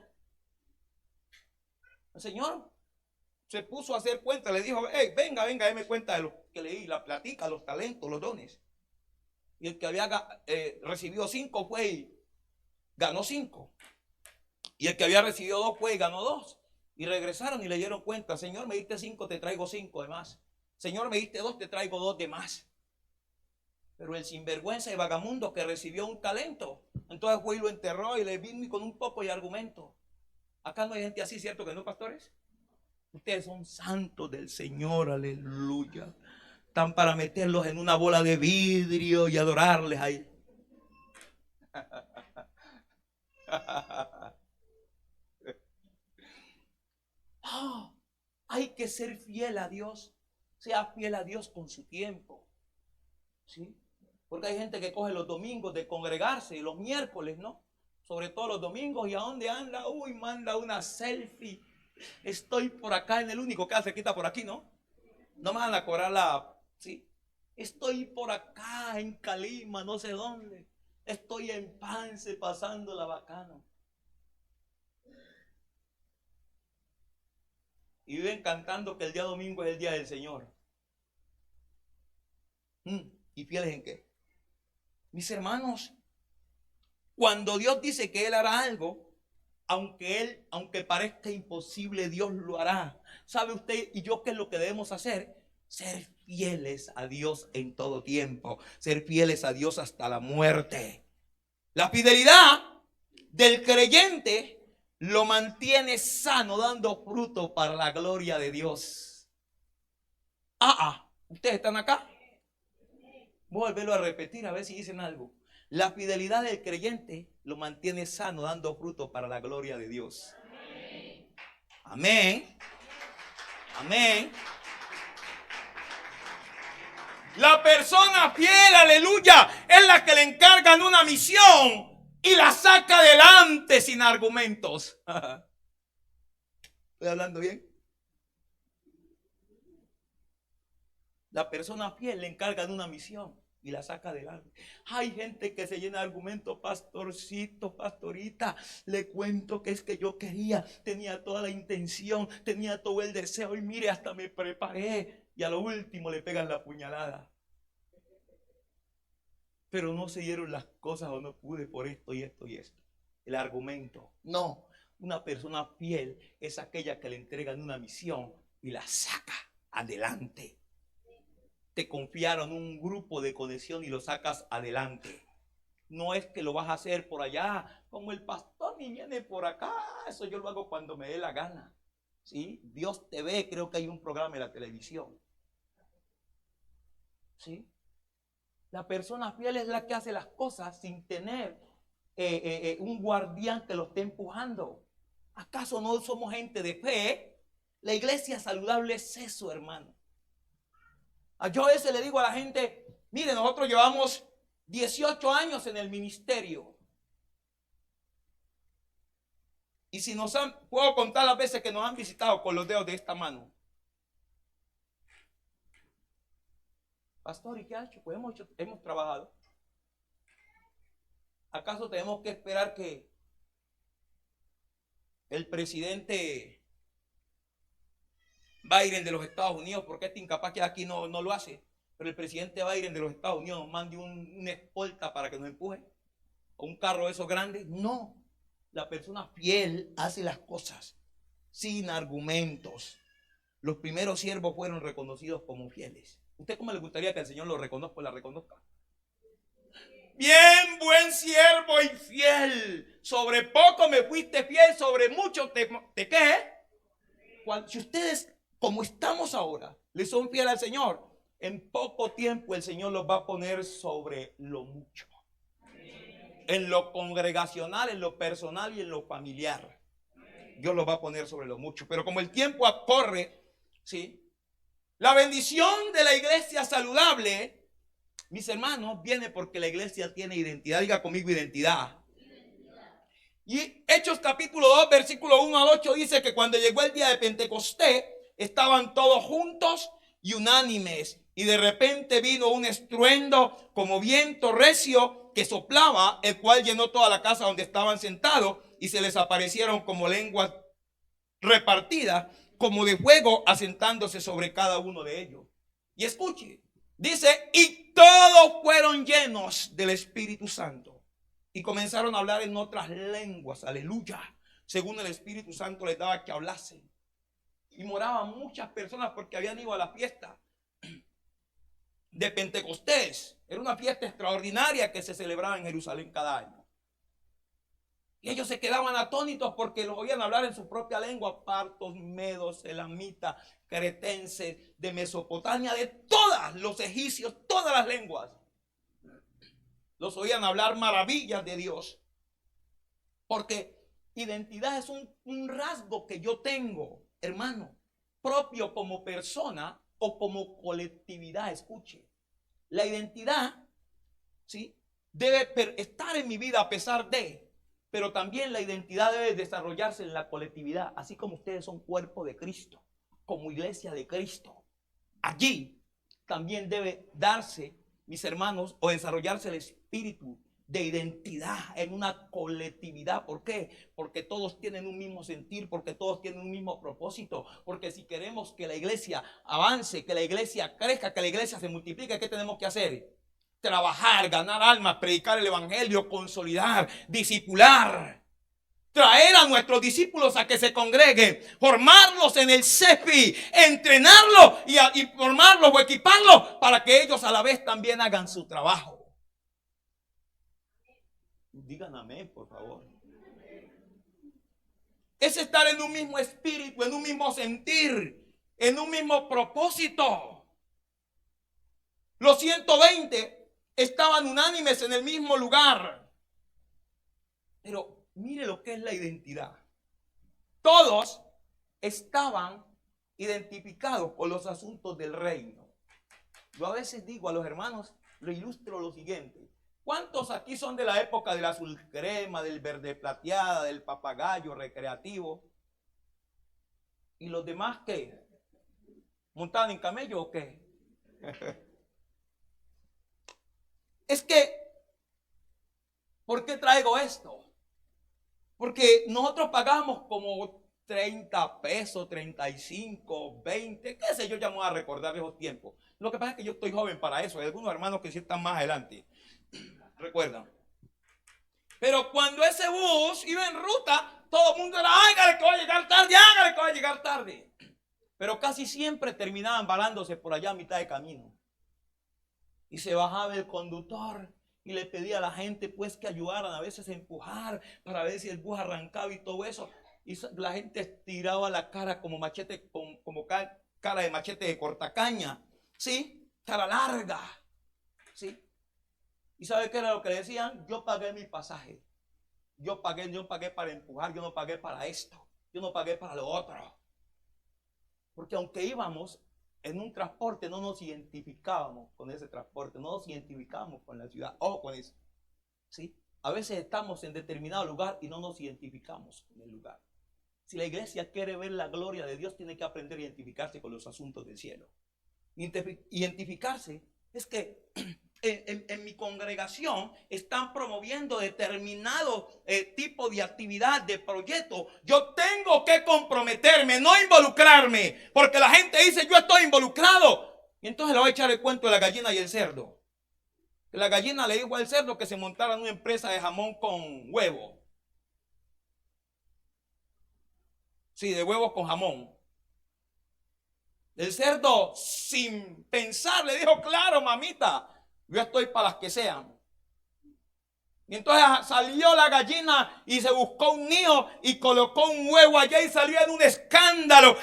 El Señor se puso a hacer cuenta, le dijo, hey, venga, déme cuenta de lo que leí, la platica, los talentos, los dones. Y el que había recibido 5 fue y ganó 5. Y el que había recibido 2 fue y ganó 2. Y regresaron y le dieron cuenta, Señor, me diste 5, te traigo 5 de más. Señor, me diste 2, te traigo 2 de más. Pero el sinvergüenza y vagamundo que recibió un talento, entonces fue y lo enterró y le vino con un poco de argumento. Acá no hay gente así, ¿cierto que no, pastores? Ustedes son santos del Señor, aleluya. Están para meterlos en una bola de vidrio y adorarles ahí. Oh, hay que ser fiel a Dios. Sea fiel a Dios con su tiempo. ¿Sí? Porque hay gente que coge los domingos de congregarse y los miércoles, ¿no? Sobre todo los domingos. ¿Y a dónde anda? Uy, manda una selfie. Estoy por acá en el único que hace quita por aquí, ¿no? No me van a cobrar ¿sí? Estoy por acá en Calima, no sé dónde. Estoy en Pance pasando la bacana. Y viven cantando que el día domingo es el día del Señor. ¿Y fieles en qué? Mis hermanos, cuando Dios dice que Él hará algo, aunque parezca imposible, Dios lo hará. ¿Sabe usted y yo qué es lo que debemos hacer? Ser fieles a Dios en todo tiempo. Ser fieles a Dios hasta la muerte. La fidelidad del creyente lo mantiene sano, dando fruto para la gloria de Dios. ¿Ustedes están acá? Voy a volverlo a repetir a ver si dicen algo. La fidelidad del creyente lo mantiene sano, dando fruto para la gloria de Dios. Amén. Amén. La persona fiel, aleluya, es la que le encargan una misión y la saca adelante sin argumentos. ¿Estoy hablando bien? la persona fiel le encarga de una misión y la saca adelante. Hay gente que se llena de argumentos, pastorcito, pastorita, le cuento que es que yo quería, tenía toda la intención, tenía todo el deseo y mire, hasta me preparé y a lo último le pegan la puñalada. Pero no se dieron las cosas o no pude por esto y esto y esto. El argumento, no, una persona fiel es aquella que le entregan una misión y la saca adelante. Te confiaron un grupo de conexión y lo sacas adelante. No es que lo vas a hacer por allá, como el pastor ni viene por acá. Eso yo lo hago cuando me dé la gana. ¿Sí? Dios te ve, creo que hay un programa en la televisión. ¿Sí? La persona fiel es la que hace las cosas sin tener un guardián que lo esté empujando. ¿Acaso no somos gente de fe? La iglesia saludable es eso, hermano. Yo a veces le digo a la gente, mire, nosotros llevamos 18 años en el ministerio. Y si puedo contar las veces que nos han visitado con los dedos de esta mano. Pastor, ¿y qué ha hecho? Pues hemos trabajado. ¿Acaso tenemos que esperar que el presidente Biden de los Estados Unidos, porque este incapaz que aquí no lo hace, pero el presidente Biden de los Estados Unidos nos mande una escolta para que nos empuje? ¿O un carro de esos grandes? No. La persona fiel hace las cosas sin argumentos. Los primeros siervos fueron reconocidos como fieles. ¿Usted cómo le gustaría que el Señor lo reconozca o la reconozca? Bien, buen siervo y fiel. Sobre poco me fuiste fiel, sobre mucho te ¿qué? Si ustedes, como estamos ahora, le son fieles al Señor, en poco tiempo el Señor los va a poner sobre lo mucho. En lo congregacional, en lo personal y en lo familiar. Dios los va a poner sobre lo mucho. Pero como el tiempo corre, ¿sí? La bendición de la iglesia saludable, mis hermanos, viene porque la iglesia tiene identidad. Diga conmigo, identidad. Y Hechos capítulo 2, versículo 1 al 8 dice que cuando llegó el día de Pentecostés, estaban todos juntos y unánimes. Y de repente vino un estruendo como viento recio que soplaba, el cual llenó toda la casa donde estaban sentados, y se les aparecieron como lenguas repartidas, como de fuego, asentándose sobre cada uno de ellos. Y escuche, dice, y todos fueron llenos del Espíritu Santo y comenzaron a hablar en otras lenguas, aleluya, según el Espíritu Santo les daba que hablasen. Y moraban muchas personas porque habían ido a la fiesta de Pentecostés. Era una fiesta extraordinaria que se celebraba en Jerusalén cada año. Y ellos se quedaban atónitos porque los oían hablar en su propia lengua, partos, medos, elamitas, cretenses, de Mesopotamia, de todas, los egipcios, todas las lenguas. Los oían hablar maravillas de Dios. Porque identidad es un rasgo que yo tengo, hermano, propio como persona o como colectividad. Escuche, la identidad, ¿sí?, debe estar en mi vida a pesar de, pero también la identidad debe desarrollarse en la colectividad, así como ustedes son cuerpo de Cristo, como iglesia de Cristo. Allí también debe darse, mis hermanos, o desarrollarse el espíritu de identidad en una colectividad. ¿Por qué? Porque todos tienen un mismo sentir, porque todos tienen un mismo propósito, porque si queremos que la iglesia avance, que la iglesia crezca, que la iglesia se multiplique, ¿qué tenemos que hacer? Trabajar, ganar almas, predicar el evangelio, consolidar, discipular, traer a nuestros discípulos a que se congreguen, formarlos en el CEFI, entrenarlos y formarlos o equiparlos para que ellos a la vez también hagan su trabajo. Digan amén, por favor. Es estar en un mismo espíritu, en un mismo sentir, en un mismo propósito. Los 120 estaban unánimes en el mismo lugar. Pero mire lo que es la identidad. Todos estaban identificados con los asuntos del reino. Yo a veces digo a los hermanos, lo ilustro lo siguiente. ¿Cuántos aquí son de la época del azul crema, del verde plateada, del papagayo recreativo? ¿Y los demás qué? ¿Montaban en camello o qué? Es que, ¿por qué traigo esto? Porque nosotros pagamos como 30 pesos, 35, 20, qué sé yo, ya me voy a recordar esos tiempos. Lo que pasa es que yo estoy joven para eso. Hay algunos hermanos que sí están más adelante. Recuerdan. Pero cuando ese bus iba en ruta, todo el mundo era, hágale que va a llegar tarde, hágale que va a llegar tarde. Pero casi siempre terminaban varándose por allá a mitad de camino. Y se bajaba el conductor y le pedía a la gente pues que ayudaran a veces a empujar para ver si el bus arrancaba y todo eso. Y la gente estiraba la cara como machete, como cara de machete de cortacaña. ¿Sí? Cara larga. ¿Sí? ¿Y sabe qué era lo que le decían? Yo pagué mi pasaje. Yo pagué para empujar, yo no pagué para esto. Yo no pagué para lo otro. Porque aunque íbamos en un transporte, no nos identificábamos con ese transporte, no nos identificábamos con la ciudad o con eso. ¿Sí? A veces estamos en determinado lugar y no nos identificamos con el lugar. Si la iglesia quiere ver la gloria de Dios, tiene que aprender a identificarse con los asuntos del cielo. Identificarse es que en mi congregación están promoviendo determinado tipo de actividad, de proyecto. Yo tengo que comprometerme, no involucrarme, porque la gente dice yo estoy involucrado. Y entonces le voy a echar el cuento de la gallina y el cerdo. La gallina le dijo al cerdo que se montara en una empresa de jamón con huevo. Sí, de huevos con jamón. El cerdo, sin pensar, le dijo, claro, mamita, yo estoy para las que sean. Y entonces salió la gallina y se buscó un nido y colocó un huevo allá y salió en un escándalo.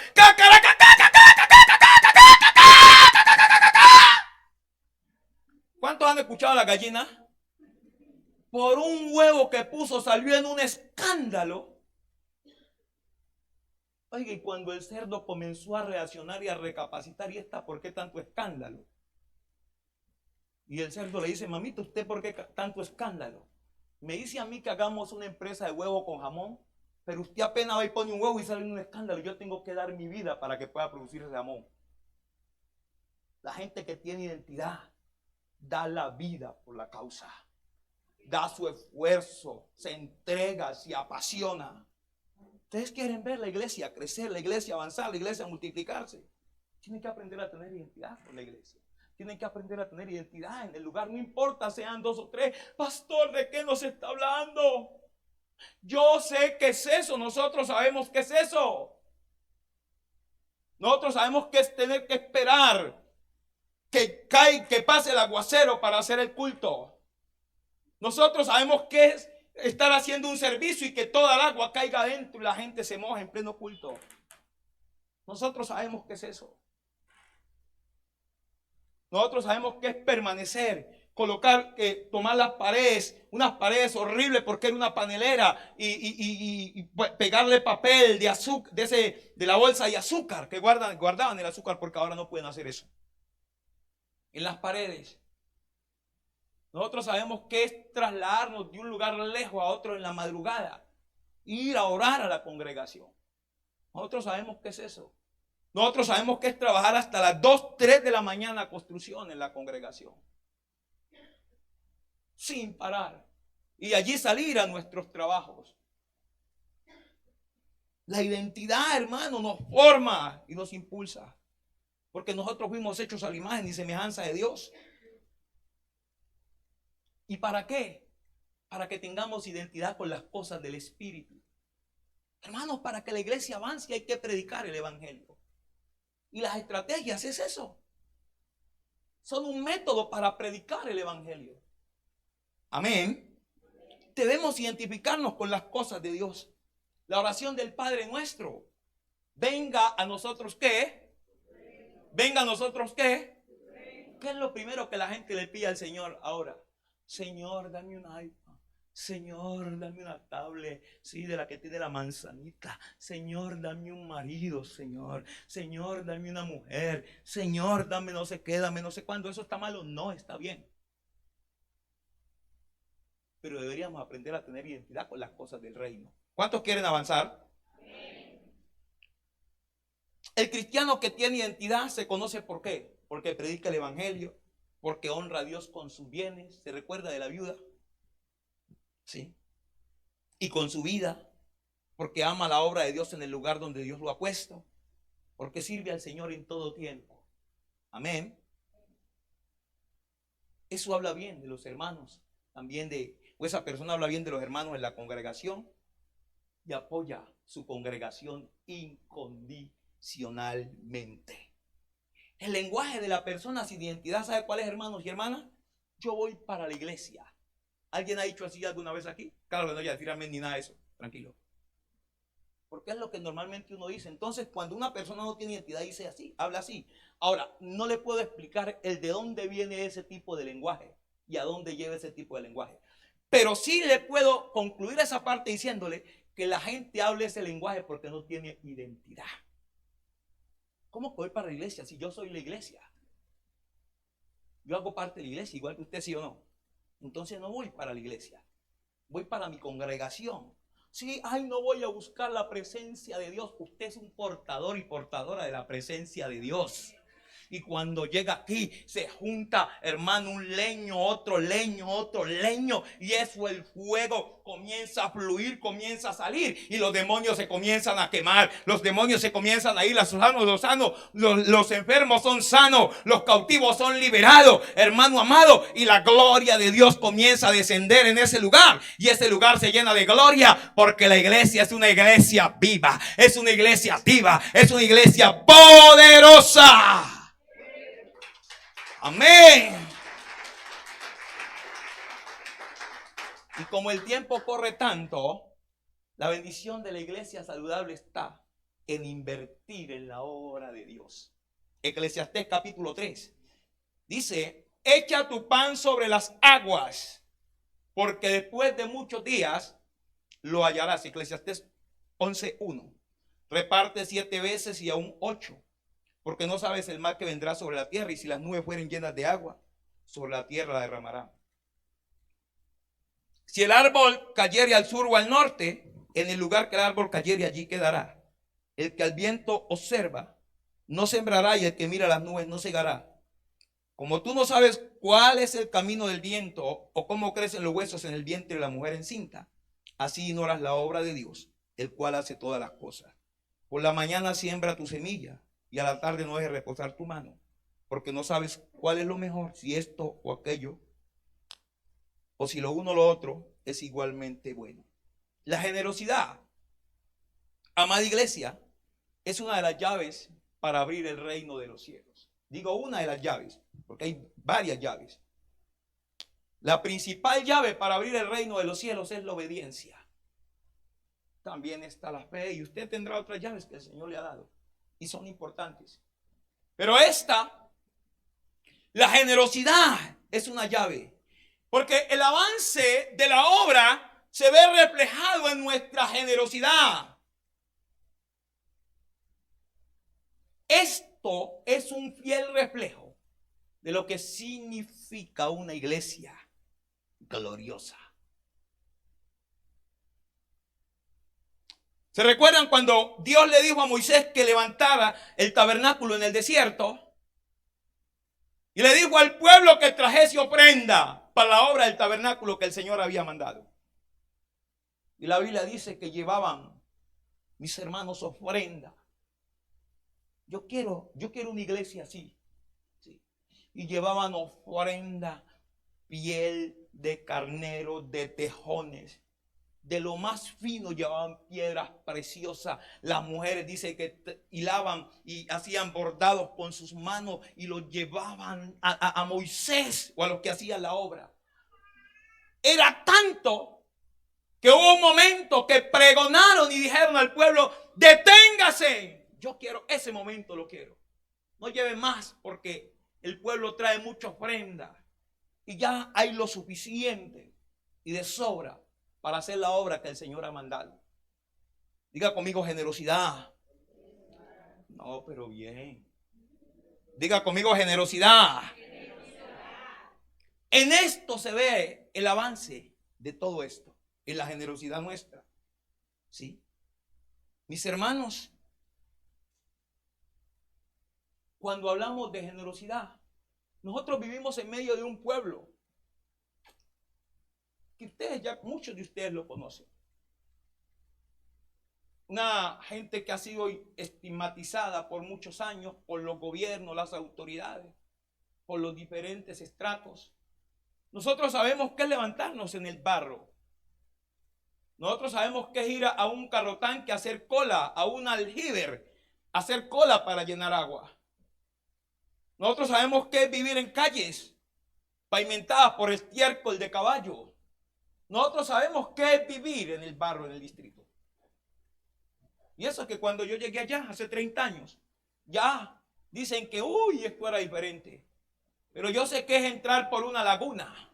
¿Cuántos han escuchado a la gallina? Por un huevo que puso salió en un escándalo. Oiga, y cuando el cerdo comenzó a reaccionar y a recapacitar, ¿y esta por qué tanto escándalo? Y el cerdo le dice, mamita, ¿usted por qué tanto escándalo? Me dice a mí que hagamos una empresa de huevo con jamón, pero usted apenas va y pone un huevo y sale un escándalo. Yo tengo que dar mi vida para que pueda producir ese jamón. La gente que tiene identidad da la vida por la causa, da su esfuerzo, se entrega, se apasiona. Ustedes quieren ver la iglesia crecer, la iglesia avanzar, la iglesia multiplicarse. Tienen que aprender a tener identidad con la iglesia. Tienen que aprender a tener identidad en el lugar. No importa sean 2 o 3. Pastor, ¿de qué nos está hablando? Yo sé qué es eso. Nosotros sabemos qué es eso. Nosotros sabemos que es tener que esperar que pase el aguacero para hacer el culto. Nosotros sabemos que es estar haciendo un servicio y que toda el agua caiga adentro y la gente se moja en pleno culto. Nosotros sabemos qué es eso. Nosotros sabemos qué es permanecer, colocar, tomar las paredes, unas paredes horribles porque era una panelera y pegarle papel de azúcar, de la bolsa de azúcar que guardaban el azúcar, porque ahora no pueden hacer eso. En las paredes. Nosotros sabemos qué es trasladarnos de un lugar lejos a otro en la madrugada, ir a orar a la congregación. Nosotros sabemos qué es eso. Nosotros sabemos que es trabajar hasta las 2, 3 de la mañana construcción en la congregación. Sin parar. Y allí salir a nuestros trabajos. La identidad, hermano, nos forma y nos impulsa. Porque nosotros fuimos hechos a la imagen y semejanza de Dios. ¿Y para qué? Para que tengamos identidad con las cosas del Espíritu. Hermanos, para que la iglesia avance hay que predicar el Evangelio. Y las estrategias es eso. Son un método para predicar el Evangelio. Amén. Debemos identificarnos con las cosas de Dios. La oración del Padre nuestro. Venga a nosotros ¿qué? Venga a nosotros ¿qué? ¿Qué es lo primero que la gente le pide al Señor ahora? Señor, dame un iPad. Señor, dame una tablet, sí, de la que tiene la manzanita. Señor, dame un marido, Señor. Señor, dame una mujer. Señor, dame no sé qué, dame no sé cuándo. ¿Eso está malo? No, está bien. Pero deberíamos aprender a tener identidad con las cosas del reino. ¿Cuántos quieren avanzar? El cristiano que tiene identidad se conoce ¿por qué? porque predica el evangelio, porque honra a Dios con sus bienes, se recuerda de la viuda, ¿sí? Y con su vida, porque ama la obra de Dios en el lugar donde Dios lo ha puesto, porque sirve al Señor en todo tiempo. Amén. Eso habla bien de los hermanos, también o esa persona habla bien de los hermanos en la congregación y apoya su congregación incondicionalmente. El lenguaje de la persona sin identidad, ¿sabe cuál es, hermanos y hermanas? Yo voy para la iglesia. ¿Alguien ha dicho así alguna vez aquí? Claro que no voy a decir amén ni nada de eso, tranquilo. Porque es lo que normalmente uno dice. Entonces, cuando una persona no tiene identidad, dice así, habla así. Ahora, no le puedo explicar el de dónde viene ese tipo de lenguaje y a dónde lleva ese tipo de lenguaje. Pero sí le puedo concluir esa parte diciéndole que la gente habla ese lenguaje porque no tiene identidad. ¿Cómo voy para la iglesia si yo soy la iglesia? Yo hago parte de la iglesia, igual que usted, sí o no. Entonces no voy para la iglesia, voy para mi congregación. Sí, ay, no voy a buscar la presencia de Dios. Usted es un portador y portadora de la presencia de Dios. Y cuando llega aquí, se junta, hermano, un leño, otro leño, otro leño. Y eso, el fuego comienza a fluir, comienza a salir. Y los demonios se comienzan a quemar. Los demonios se comienzan a ir. Los sanos, los enfermos son sanos. Los cautivos son liberados, hermano amado. Y la gloria de Dios comienza a descender en ese lugar. Y ese lugar se llena de gloria. Porque la iglesia es una iglesia viva. Es una iglesia activa. Es una iglesia poderosa. Amén. Y como el tiempo corre tanto, la bendición de la iglesia saludable está en invertir en la obra de Dios. Eclesiastés capítulo 3 dice: echa tu pan sobre las aguas, porque después de muchos días lo hallarás. Eclesiastés 11:1. Reparte 7 veces y aún 8. Porque no sabes el mal que vendrá sobre la tierra, y si las nubes fueren llenas de agua, sobre la tierra la derramará. Si el árbol cayere al sur o al norte, en el lugar que el árbol cayere, allí quedará. El que al viento observa, no sembrará, y el que mira las nubes no segará. Como tú no sabes cuál es el camino del viento, o cómo crecen los huesos en el vientre de la mujer encinta, así ignoras la obra de Dios, el cual hace todas las cosas. Por la mañana siembra tu semilla, y a la tarde no dejes reposar tu mano, porque no sabes cuál es lo mejor, si esto o aquello, o si lo uno o lo otro es igualmente bueno. La generosidad, amada iglesia, es una de las llaves para abrir el reino de los cielos. Digo una de las llaves, porque hay varias llaves. La principal llave para abrir el reino de los cielos es la obediencia. También está la fe, y usted tendrá otras llaves que el Señor le ha dado, y son importantes. Pero la generosidad es una llave, porque el avance de la obra se ve reflejado en nuestra generosidad. Esto es un fiel reflejo de lo que significa una iglesia gloriosa. ¿Se recuerdan cuando Dios le dijo a Moisés que levantara el tabernáculo en el desierto? Y le dijo al pueblo que trajese ofrenda para la obra del tabernáculo que el Señor había mandado. Y la Biblia dice que llevaban, mis hermanos, ofrenda. Yo quiero una iglesia así. ¿Sí? Y llevaban ofrenda, piel de carnero, de tejones. De lo más fino llevaban piedras preciosas. Las mujeres dicen que hilaban y hacían bordados con sus manos y los llevaban a Moisés o a los que hacían la obra. Era tanto que hubo un momento que pregonaron y dijeron al pueblo: deténgase. Yo quiero, ese momento lo quiero. No lleve más, porque el pueblo trae mucha ofrenda y ya hay lo suficiente y de sobra para hacer la obra que el Señor ha mandado. Diga conmigo: generosidad. No, pero bien. Diga conmigo: generosidad. En esto se ve el avance de todo esto, en la generosidad nuestra. ¿Sí? Mis hermanos, cuando hablamos de generosidad. Nosotros vivimos en medio de un pueblo que muchos de ustedes lo conocen. Una gente que ha sido estigmatizada por muchos años por los gobiernos, las autoridades, por los diferentes estratos. Nosotros sabemos qué es levantarnos en el barro. Nosotros sabemos qué es ir a un carrotanque a hacer cola, a un aljiber, a hacer cola para llenar agua. Nosotros sabemos qué es vivir en calles pavimentadas por estiércol de caballo. Nosotros sabemos qué es vivir en el barro, en el distrito. Y eso es que cuando yo llegué allá hace 30 años, ya dicen que, uy, esto era diferente. Pero yo sé que es entrar por una laguna,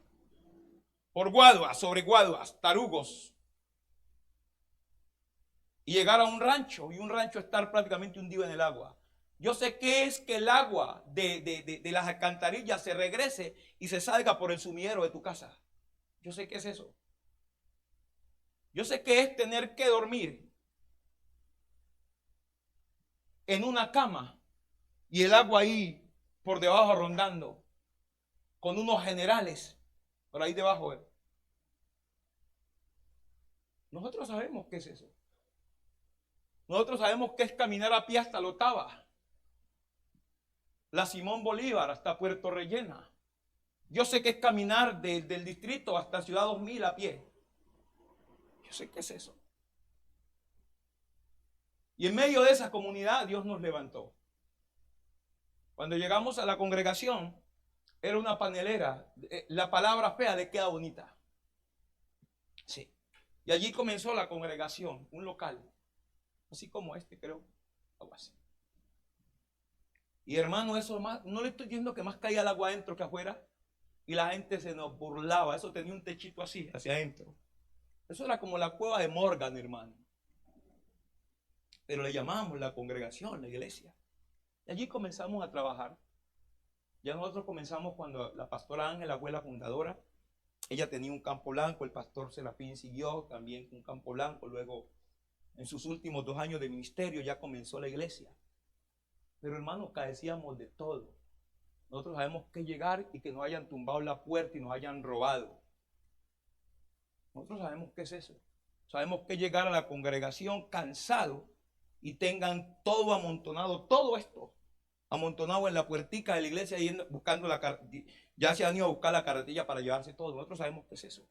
por guaduas, sobre guaduas, tarugos, y llegar a un rancho, y un rancho estar prácticamente hundido en el agua. Yo sé que es que el agua de las alcantarillas se regrese y se salga por el sumidero de tu casa. Yo sé que es eso. Yo sé que es tener que dormir en una cama y el agua ahí por debajo rondando, con unos generales por ahí debajo. Nosotros sabemos qué es eso. Nosotros sabemos qué es caminar a pie hasta Lotava, la Simón Bolívar hasta Puerto Rellena. Yo sé que es caminar del distrito hasta Ciudad 2000 a pie. Yo sé qué es eso. Y en medio de esa comunidad Dios nos levantó. Cuando llegamos a la congregación, era una panelera. La palabra fea le queda bonita. Sí. Y allí comenzó la congregación, un local. Así como este, creo. Algo así. Y hermano, eso más, no le estoy diciendo que más caía el agua adentro que afuera. Y la gente se nos burlaba. Eso tenía un techito así, hacia adentro. Eso era como la cueva de Morgan, hermano. Pero le llamábamos la congregación, la iglesia. Y allí comenzamos a trabajar. Ya nosotros comenzamos cuando la pastora Ángela fue la fundadora. Ella tenía un campo blanco, el pastor Serafín siguió también con un campo blanco. Luego, en sus últimos 2 años de ministerio, ya comenzó la iglesia. Pero hermanos, carecíamos de todo. Nosotros sabemos que llegar y que nos hayan tumbado la puerta y nos hayan robado. Nosotros sabemos qué es eso. Sabemos que llegar a la congregación cansado y tengan todo amontonado, todo esto amontonado en la puertica de la iglesia y buscando ya se han ido a buscar la carretilla para llevarse todo. Nosotros sabemos qué es eso.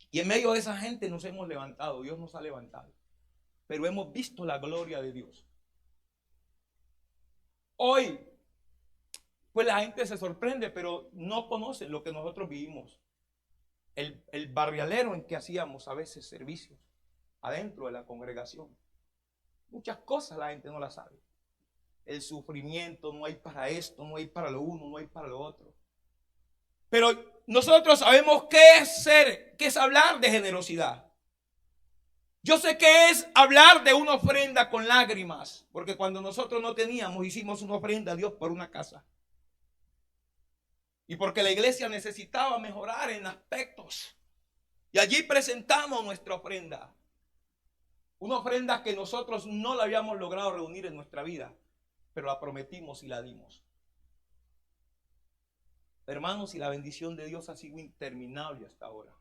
Y en medio de esa gente nos hemos levantado, Dios nos ha levantado. Pero hemos visto la gloria de Dios. Hoy, pues la gente se sorprende, pero no conoce lo que nosotros vivimos. El barrialero en que hacíamos a veces servicios adentro de la congregación. Muchas cosas la gente no las sabe. El sufrimiento, no hay para esto, no hay para lo uno, no hay para lo otro. Pero nosotros sabemos qué es hablar de generosidad. Yo sé qué es hablar de una ofrenda con lágrimas, porque cuando nosotros no teníamos, hicimos una ofrenda a Dios por una casa. Y porque la iglesia necesitaba mejorar en aspectos. Y allí presentamos nuestra ofrenda. Una ofrenda que nosotros no la habíamos logrado reunir en nuestra vida, pero la prometimos y la dimos. Hermanos, y la bendición de Dios ha sido interminable hasta ahora.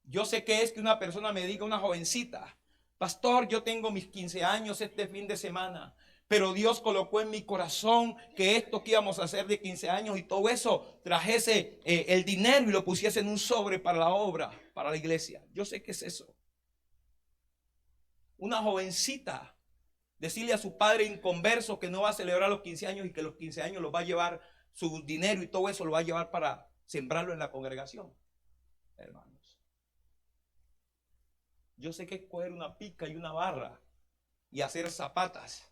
Yo sé que es que una persona me diga, una jovencita, pastor, yo tengo mis 15 años este fin de semana, pero Dios colocó en mi corazón que esto que íbamos a hacer de 15 años y todo eso, trajese el dinero y lo pusiese en un sobre para la obra, para la iglesia. Yo sé que es eso. Una jovencita decirle a su padre inconverso que no va a celebrar los 15 años y que los 15 años los va a llevar, su dinero y todo eso lo va a llevar para sembrarlo en la congregación. Hermanos, yo sé que es coger una pica y una barra y hacer zapatas,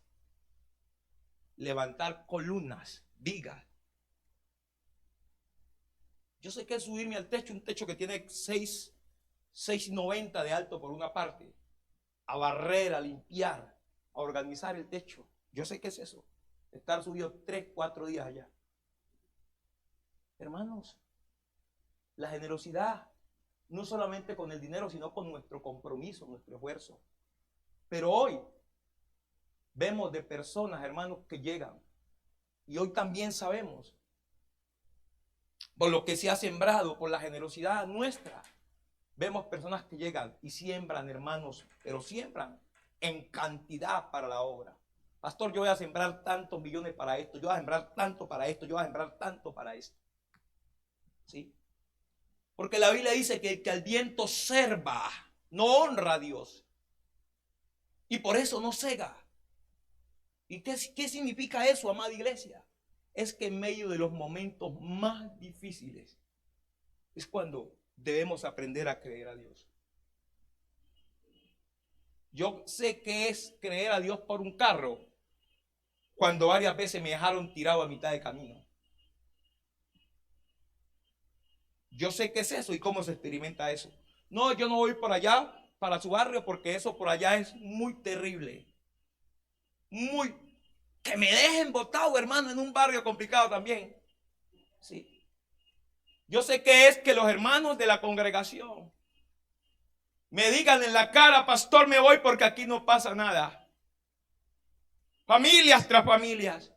levantar columnas, vigas. Yo sé que es subirme al techo, un techo que tiene 6,90 de alto por una parte, a barrer, a limpiar, a organizar el techo. Yo sé que es eso, estar subido 3, 4 días allá. Hermanos, la generosidad no solamente con el dinero, sino con nuestro compromiso, nuestro esfuerzo. Pero hoy vemos de personas, hermanos, que llegan. Y hoy también sabemos, por lo que se ha sembrado, por la generosidad nuestra, vemos personas que llegan y siembran, hermanos, pero siembran en cantidad para la obra. Pastor, yo voy a sembrar tantos millones para esto, yo voy a sembrar tanto para esto, yo voy a sembrar tanto para esto. ¿Sí? Porque la Biblia dice que el que al viento serva no honra a Dios. Y por eso no cega. ¿Y qué significa eso, amada iglesia? Es que en medio de los momentos más difíciles es cuando debemos aprender a creer a Dios. Yo sé que es creer a Dios por un carro cuando varias veces me dejaron tirado a mitad de camino. Yo sé qué es eso y cómo se experimenta eso. No, yo no voy por allá para su barrio porque eso por allá es muy terrible. Muy. Que me dejen botado, hermano, en un barrio complicado también. Sí. Yo sé que es que los hermanos de la congregación me digan en la cara, pastor, me voy porque aquí no pasa nada. Familias tras familias.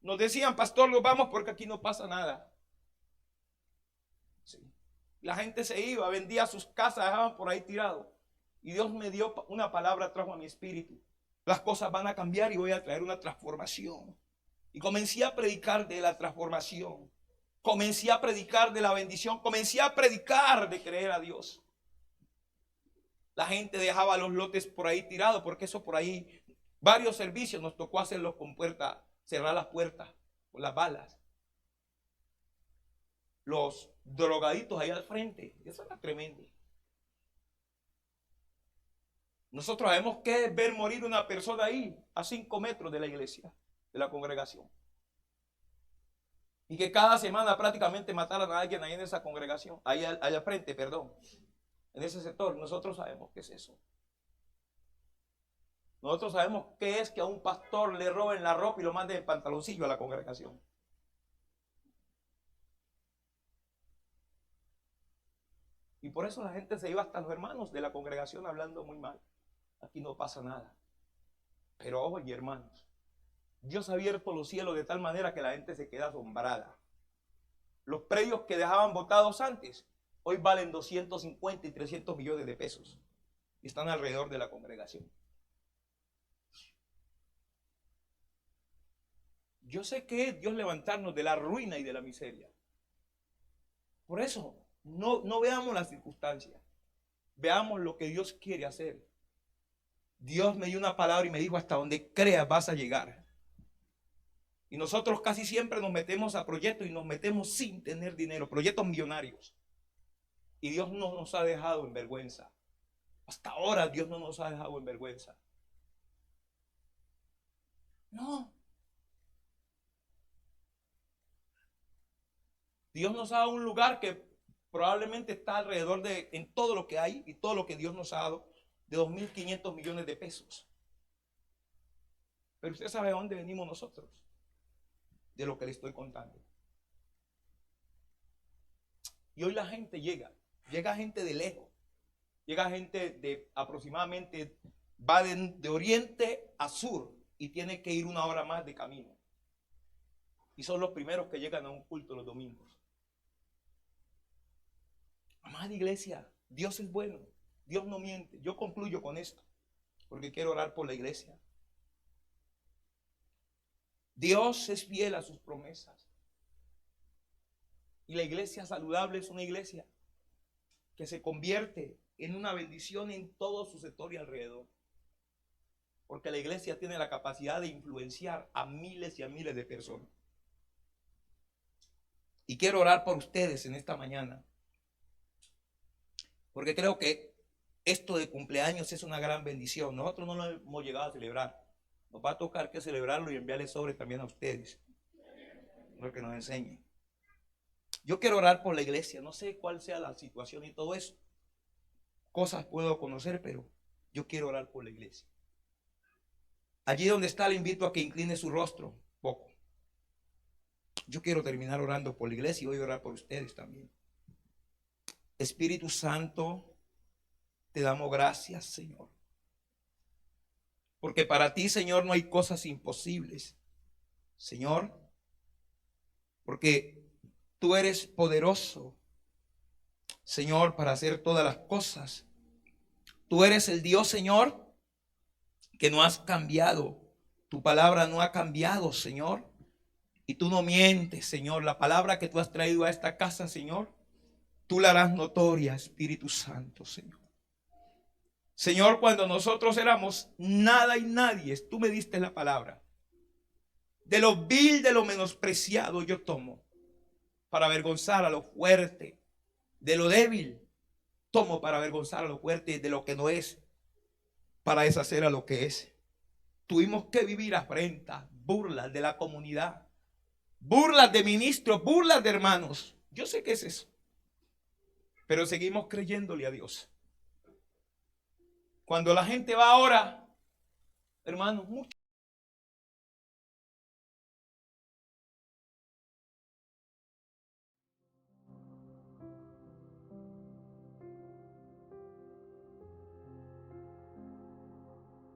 Nos decían, pastor, nos vamos porque aquí no pasa nada. Sí. La gente se iba, vendía sus casas, dejaban por ahí tirado. Y Dios me dio una palabra, trajo a mi espíritu. Las cosas van a cambiar y voy a traer una transformación. Y comencé a predicar de la transformación. Comencé a predicar de la bendición. Comencé a predicar de creer a Dios. La gente dejaba los lotes por ahí tirados, porque eso por ahí, varios servicios nos tocó hacerlos con puerta, cerrar las puertas con las balas. Los drogaditos ahí al frente, eso era tremendo. Nosotros sabemos qué es ver morir una persona ahí, a 5 metros de la iglesia, de la congregación. Y que cada semana prácticamente mataran a alguien ahí en esa congregación, ahí al frente, perdón, en ese sector. Nosotros sabemos qué es eso. Nosotros sabemos qué es que a un pastor le roben la ropa y lo manden en pantaloncillo a la congregación. Y por eso la gente se iba hasta los hermanos de la congregación hablando muy mal. Aquí no pasa nada. Pero oye, hermanos, Dios ha abierto los cielos de tal manera que la gente se queda asombrada. Los predios que dejaban botados antes, hoy valen 250 y 300 millones de pesos. Y están alrededor de la congregación. Yo sé que es Dios levantarnos de la ruina y de la miseria. Por eso, no veamos las circunstancias. Veamos lo que Dios quiere hacer. Dios me dio una palabra y me dijo, hasta donde creas vas a llegar. Y nosotros casi siempre nos metemos a proyectos y nos metemos sin tener dinero, proyectos millonarios. Y Dios no nos ha dejado en vergüenza. Hasta ahora Dios no nos ha dejado en vergüenza. No. Dios nos ha dado un lugar que probablemente está alrededor de, en todo lo que hay y todo lo que Dios nos ha dado, de 2.500 millones de pesos. Pero usted sabe de dónde venimos nosotros, de lo que le estoy contando. Y hoy la gente llega gente de lejos, llega gente de aproximadamente, va de oriente a sur y tiene que ir 1 hora más de camino. Y son los primeros que llegan a un culto los domingos. Amada iglesia, Dios es bueno, Dios no miente. Yo concluyo con esto, porque quiero orar por la iglesia. Dios es fiel a sus promesas. Y la iglesia saludable es una iglesia que se convierte en una bendición en todo su sector y alrededor. Porque la iglesia tiene la capacidad de influenciar a miles y a miles de personas. Y quiero orar por ustedes en esta mañana. Porque creo que esto de cumpleaños es una gran bendición. Nosotros no lo hemos llegado a celebrar. Nos va a tocar que celebrarlo y enviarles sobre también a ustedes. Lo que nos enseñen. Yo quiero orar por la iglesia. No sé cuál sea la situación y todo eso. Cosas puedo conocer, pero yo quiero orar por la iglesia. Allí donde está, le invito a que incline su rostro poco. Yo quiero terminar orando por la iglesia y voy a orar por ustedes también. Espíritu Santo, te damos gracias, Señor, Porque para ti, Señor, no hay cosas imposibles. Señor, porque tú eres poderoso, Señor, para hacer todas las cosas. Tú eres el Dios, Señor, que no has cambiado. Tu palabra no ha cambiado, Señor. Y tú no mientes, Señor. La palabra que tú has traído a esta casa, Señor, tú la harás notoria, Espíritu Santo, Señor. Señor, cuando nosotros éramos nada y nadie, tú me diste la palabra. De lo vil, de lo menospreciado yo tomo para avergonzar a lo fuerte. De lo débil tomo para avergonzar a lo fuerte. De lo que no es para deshacer a lo que es. Tuvimos que vivir afrentas, burlas de la comunidad, burlas de ministros, burlas de hermanos. Yo sé que es eso, pero seguimos creyéndole a Dios. Cuando la gente va ahora, hermanos, mucho